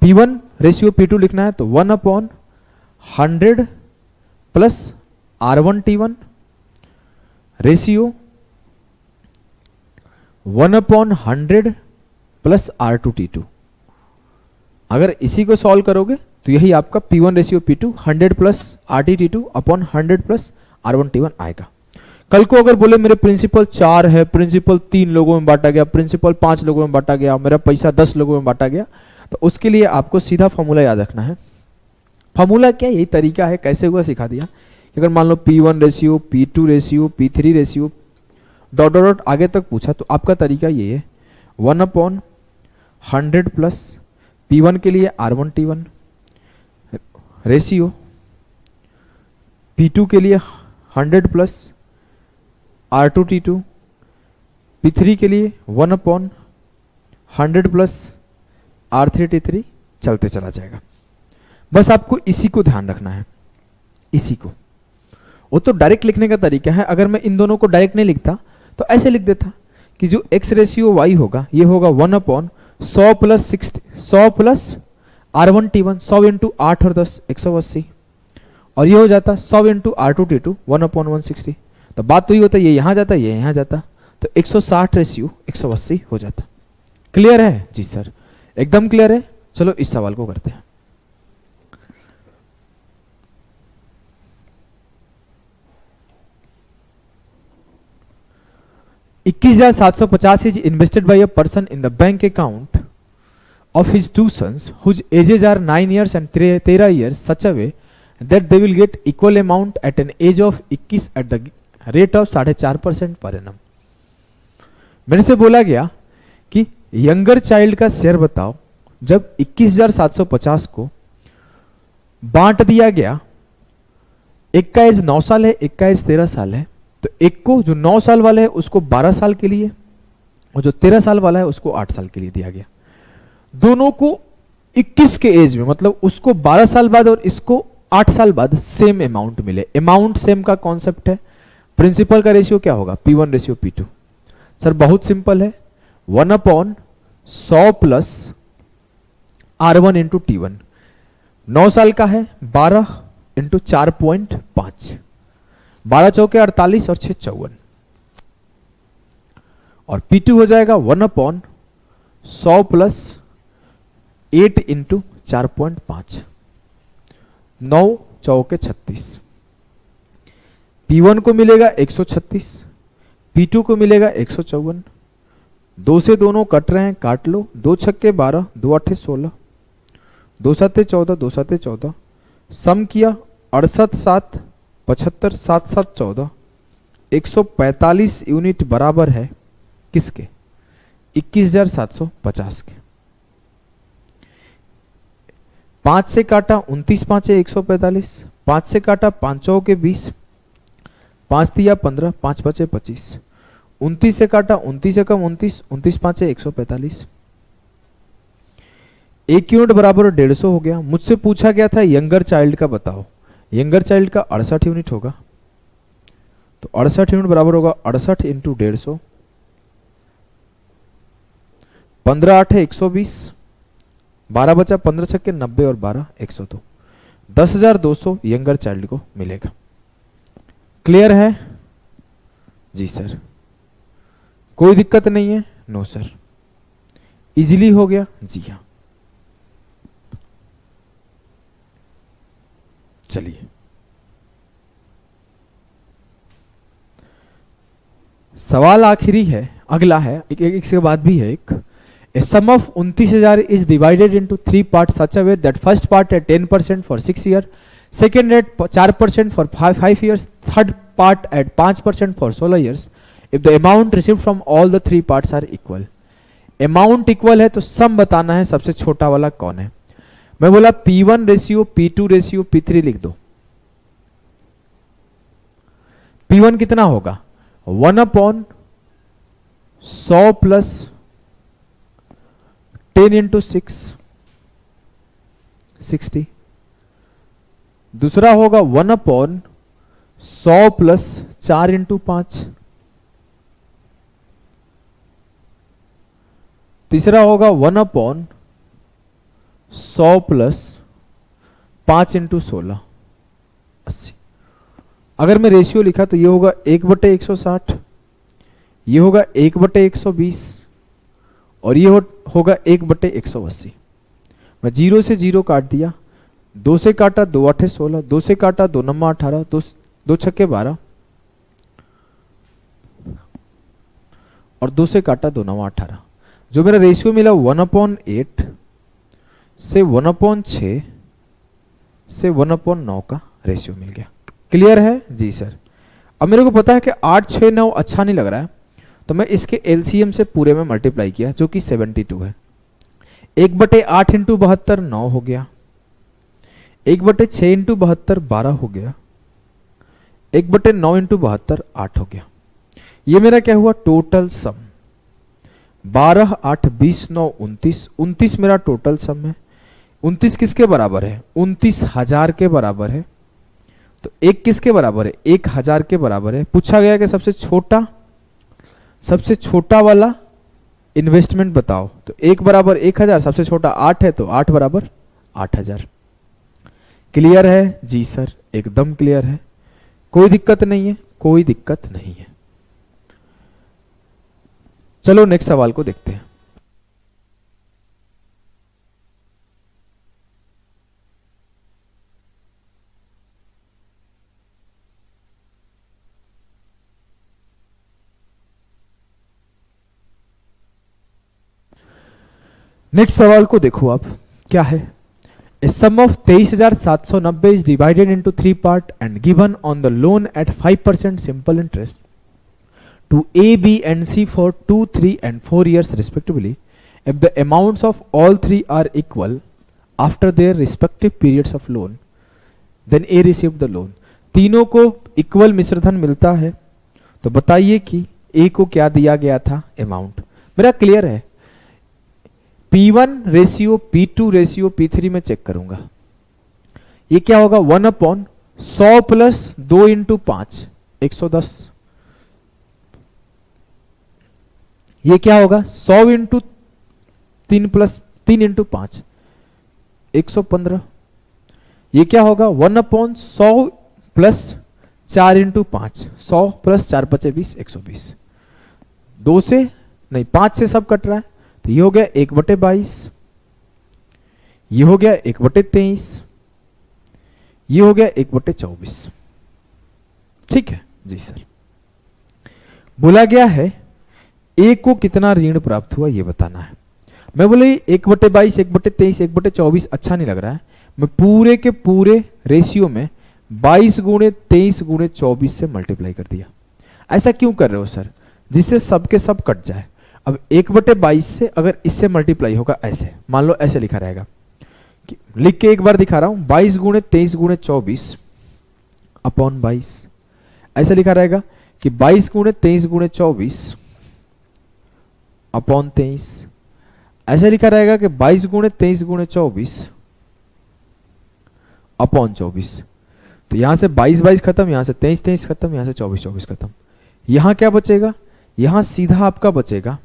P1 रेशियो P2 लिखना है तो 1/100 plus R1 T1 ratio 1/100 plus R2 T2। अगर इसी को सॉल्व करोगे तो यही आपका P1 ratio P2 100 plus RT T2 upon 100 plus R1 T1 आएगा। कल को अगर बोले मेरे प्रिंसिपल 4 है, प्रिंसिपल 3 लोगों में बांटा गया, प्रिंसिपल 5 लोगों में बांटा गया, मेरा पैसा 10 लोगों में बांटा गया, तो उसके लिए आपको सीधा फॉर्मूला याद रखना है। फॉर्मूला क्या, यही तरीका है, कैसे हुआ सिखा दिया। अगर मान लो P1 ratio P2 ratio P3 ratio dot dot dot आगे तक पूछा तो आपका तरीका ये है, 1/100 प्लस P1 के लिए R1 T1 रेशियो P2 के लिए 100 प्लस R2 T2, P3 के लिए 1/100 प्लस R3 T3, चलते चला जाएगा। बस आपको इसी को ध्यान रखना है, इसी को। वो तो डायरेक्ट लिखने का तरीका है, अगर मैं इन दोनों को डायरेक्ट नहीं लिखता तो ऐसे लिख देता कि जो x रेशियो y होगा ये होगा 1/100 प्लस 60, 100 प्लस R1T1, 100 इंटू 8 और 10 180, और ये हो जाता 100 इंटू R2T2 1/160। तो बात तो ये होता है, ये यहाँ जाता, ये यहाँ जाता, तो 160 रेशियो 180 हो जाता। क्लियर है? जी सर, एकदम क्लियर है। चलो इस सवाल को करते हैं। $21,750 is invested by a person in the bank account of his two sons whose ages are 9 years and 13 years such a way that they will get equal amount at an age of 21 at the rate of 4.5% per annum। मेरे से बोला गया कि younger child का share बताओ जब 21,750 को बांट दिया गया, एक का एज 9 साल है, एक का एज 13 साल है, तो एक को जो 9 साल वाला है उसको 12 साल के लिए और जो 13 साल वाला है उसको 8 साल के लिए दिया गया। दोनों को 21 के एज में, मतलब उसको 12 साल बाद और इसको 8 साल बाद सेम अमाउंट मिले। अमाउंट सेम का कॉन्सेप्ट है। प्रिंसिपल का रेशियो क्या होगा? P1 ratio P2। सर बहुत सिंपल है, 1/100 प्लस R1 इंटू T1। 9 साल का है 12 इंटू 4.5, 12 चौके 48 और 6 54, और P2 हो जाएगा 1/100 प्लस 8 इंटू 4.5, 9 चौके 36। P1 को मिलेगा 136, P2 को मिलेगा 154। 2 से दोनों कट रहे हैं, काट लो। 2 छक्के 12, 2 आठे 16, 2 साते 14, 2 साते 14, सम किया 68 7 75, 7 7 14, 145 यूनिट बराबर है किसके? 21,750 के। 5 से काटा 29 5 145, 5 से काटा 5 के 20, 5 दिया 15, 5 बचे 25, 29 से काटा 29 से कम 29, 29 5 145, 1 यूनिट बराबर 150 हो गया। मुझसे पूछा गया था यंगर चाइल्ड का बताओ। यंगर चाइल्ड का 68 यूनिट होगा, तो 68 यूनिट बराबर होगा 68 इंटू 150, 15 8 120, 12 बचा 15 छक्के 90 और 12 102, 10,200 यंगर चाइल्ड को मिलेगा। क्लियर है? जी सर, कोई दिक्कत नहीं है? नो सर, इजीली हो गया। जी हाँ, चलिए सवाल आखिरी है, अगला है, एक से बाद भी है एक। A sum of 29,000 is divided into 3 parts such a way that first part at 10% for 6 years, second at 4% for 5 years, third part at 5% for 16 years. If the amount received from all the 3 parts are equal. Amount equal है तो सम बताना है, सबसे छोटा वाला कौन है। मैं बोला P1 ratio P2 ratio P3 लिख दो। P1 कितना होगा? 1/100 प्लस 10 इंटू 6 60। दूसरा होगा 1/100 प्लस 4 इंटू 5। तीसरा होगा 1/100 प्लस 5 इंटू 16 80। अगर मैं रेशियो लिखा तो ये होगा 1/160, ये होगा 1/120 और ये होगा 1/180। मैं 0 से 0 काट दिया, 2 से काटा 2 8 16, 2 से काटा 2 9 18, 2 छक्के 12 और 2 से काटा 2 9 18। जो मेरा रेशियो मिला 1/8 से 1/6 से 1/9 का रेशियो मिल गया। क्लियर है? जी सर। अब मेरे को पता है कि 8 6 9 अच्छा नहीं लग रहा है, तो मैं इसके एलसीएम से पूरे में मल्टीप्लाई किया जो कि 72 है। 1/8 इंटू 72 9 हो गया, 1/6 इंटू 72 12 हो गया, 1/9 इंटू 72 8 हो गया। ये मेरा क्या हुआ? टोटल सम 12 8 20 9 29, 29 मेरा टोटल सम है। 29 किसके बराबर है? 29,000 के बराबर है। तो एक किसके बराबर है? 1,000 के बराबर है। पूछा गया कि सबसे छोटा सबसे छोटा वाला इन्वेस्टमेंट बताओ। तो 1 बराबर 1000, सबसे छोटा 8 है तो 8 बराबर 8000। क्लियर है? जी सर, एकदम क्लियर है, कोई दिक्कत नहीं है, कोई दिक्कत नहीं है। चलो नेक्स्ट सवाल को देखते हैं। नेक्स्ट सवाल को देखो आप, क्या है? A sum of 23,790 is divided into 3 parts and given on the loan at 5% simple interest to A, B and C for 2, 3 and 4 years respectively. If the amounts of all three are equal after their respective periods of loan, then A received the loan. तीनों को equal मिश्रधन मिलता है, तो बताइए कि A को क्या दिया गया था अमाउंट। मेरा क्लियर है, P1 ratio P2 ratio P3 में चेक करूंगा। ये क्या होगा? 1/100 प्लस 2 इंटू 5 110। ये क्या होगा? 100 इंटू 3 प्लस 3 इंटू 5 115। ये क्या होगा? 1/100 प्लस 4 इंटू 5 100 प्लस 4 5 20 120। 2 से नहीं 5 से सब कट रहा है, तो ये हो गया 1/22, ये हो गया 1/23, ये हो गया 1/24। ठीक है जी सर। बोला गया है ए को कितना ऋण प्राप्त हुआ ये बताना है। मैं बोले 1/22 1/23 1/24 अच्छा नहीं लग रहा है, मैं पूरे के पूरे रेशियो में 22 गुणे 23 गुणे 24 से मल्टीप्लाई कर दिया। ऐसा क्यों कर रहे हो सर? जिससे सबके सब कट जाए। अब 1/22 से अगर इससे मल्टीप्लाई होगा, ऐसे मान लो ऐसे लिखा रहेगा, कि लिख के एक बार दिखा रहा हूं, 22 गुणे 23 गुणे 24 अपॉन 22। ऐसा लिखा रहेगा कि 22 गुणे 23 गुणे 24 अपॉन 23। ऐसा लिखा रहेगा कि 22 गुणे 23 गुणे 24 अपॉन 24। तो यहां से 22 22 खत्म, यहां से 23 23 खत्म, यहां से 24 24 खत्म। यहां क्या बचेगा? यहां सीधा आपका बचेगा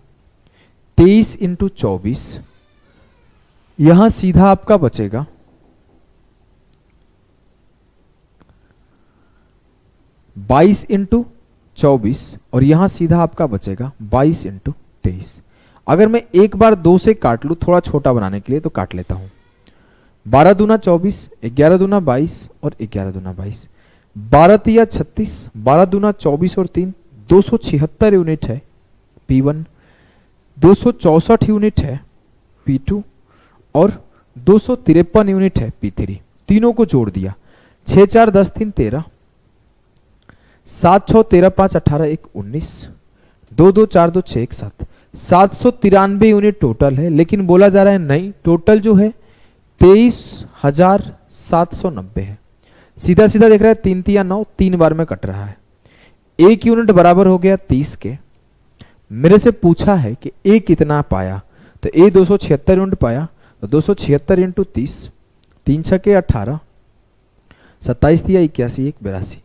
23 इंटू 24। यहां सीधा आपका बचेगा 22 इंटू 24 और यहां सीधा आपका बचेगा 22 इंटू 23। अगर मैं एक बार 2 से काट लूं थोड़ा छोटा बनाने के लिए, तो काट लेता हूं। 12 दूना 24, 11 दूना 22 और 11 दूना 22, 12 तिया 36, 12 दूना 24 और 3 276 यूनिट है P1, 264 यूनिट है P2 और 253 यूनिट है P3। तीनों को जोड़ दिया, 6 4 10 3 13, 7 6 13 5 18 1 19, 2 2 4 2 6 1 7, 793 यूनिट टोटल है। लेकिन बोला जा रहा है नहीं, टोटल जो है 23,790 है। सीधा सीधा देख रहा है, 3 तिया 9, 3 बार में कट रहा है। 1 यूनिट बराबर हो गया 30 के। मेरे से पूछा है कि ए कितना पाया, तो ए 276 यूनिट पाया, तो 276 इंटू 30, 3 6 के 18, 27 दिया 81 1 82।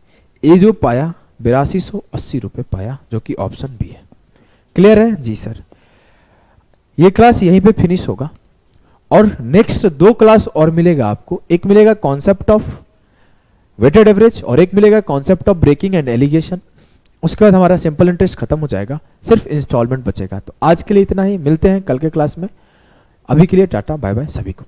ए जो पाया 8280 रुपये पाया, जो कि ऑप्शन बी है। क्लियर है? जी सर। ये क्लास यहीं पे फिनिश होगा और नेक्स्ट 2 क्लास और मिलेगा आपको। एक मिलेगा कॉन्सेप्ट ऑफ वेटेड एवरेज और एक मिलेगा concept of breaking and alligation. उसके बाद हमारा सिंपल इंटरेस्ट खत्म हो जाएगा, सिर्फ इंस्टॉलमेंट बचेगा। तो आज के लिए इतना ही, मिलते हैं कल के क्लास में। अभी के लिए टाटा बाय बाय सभी को।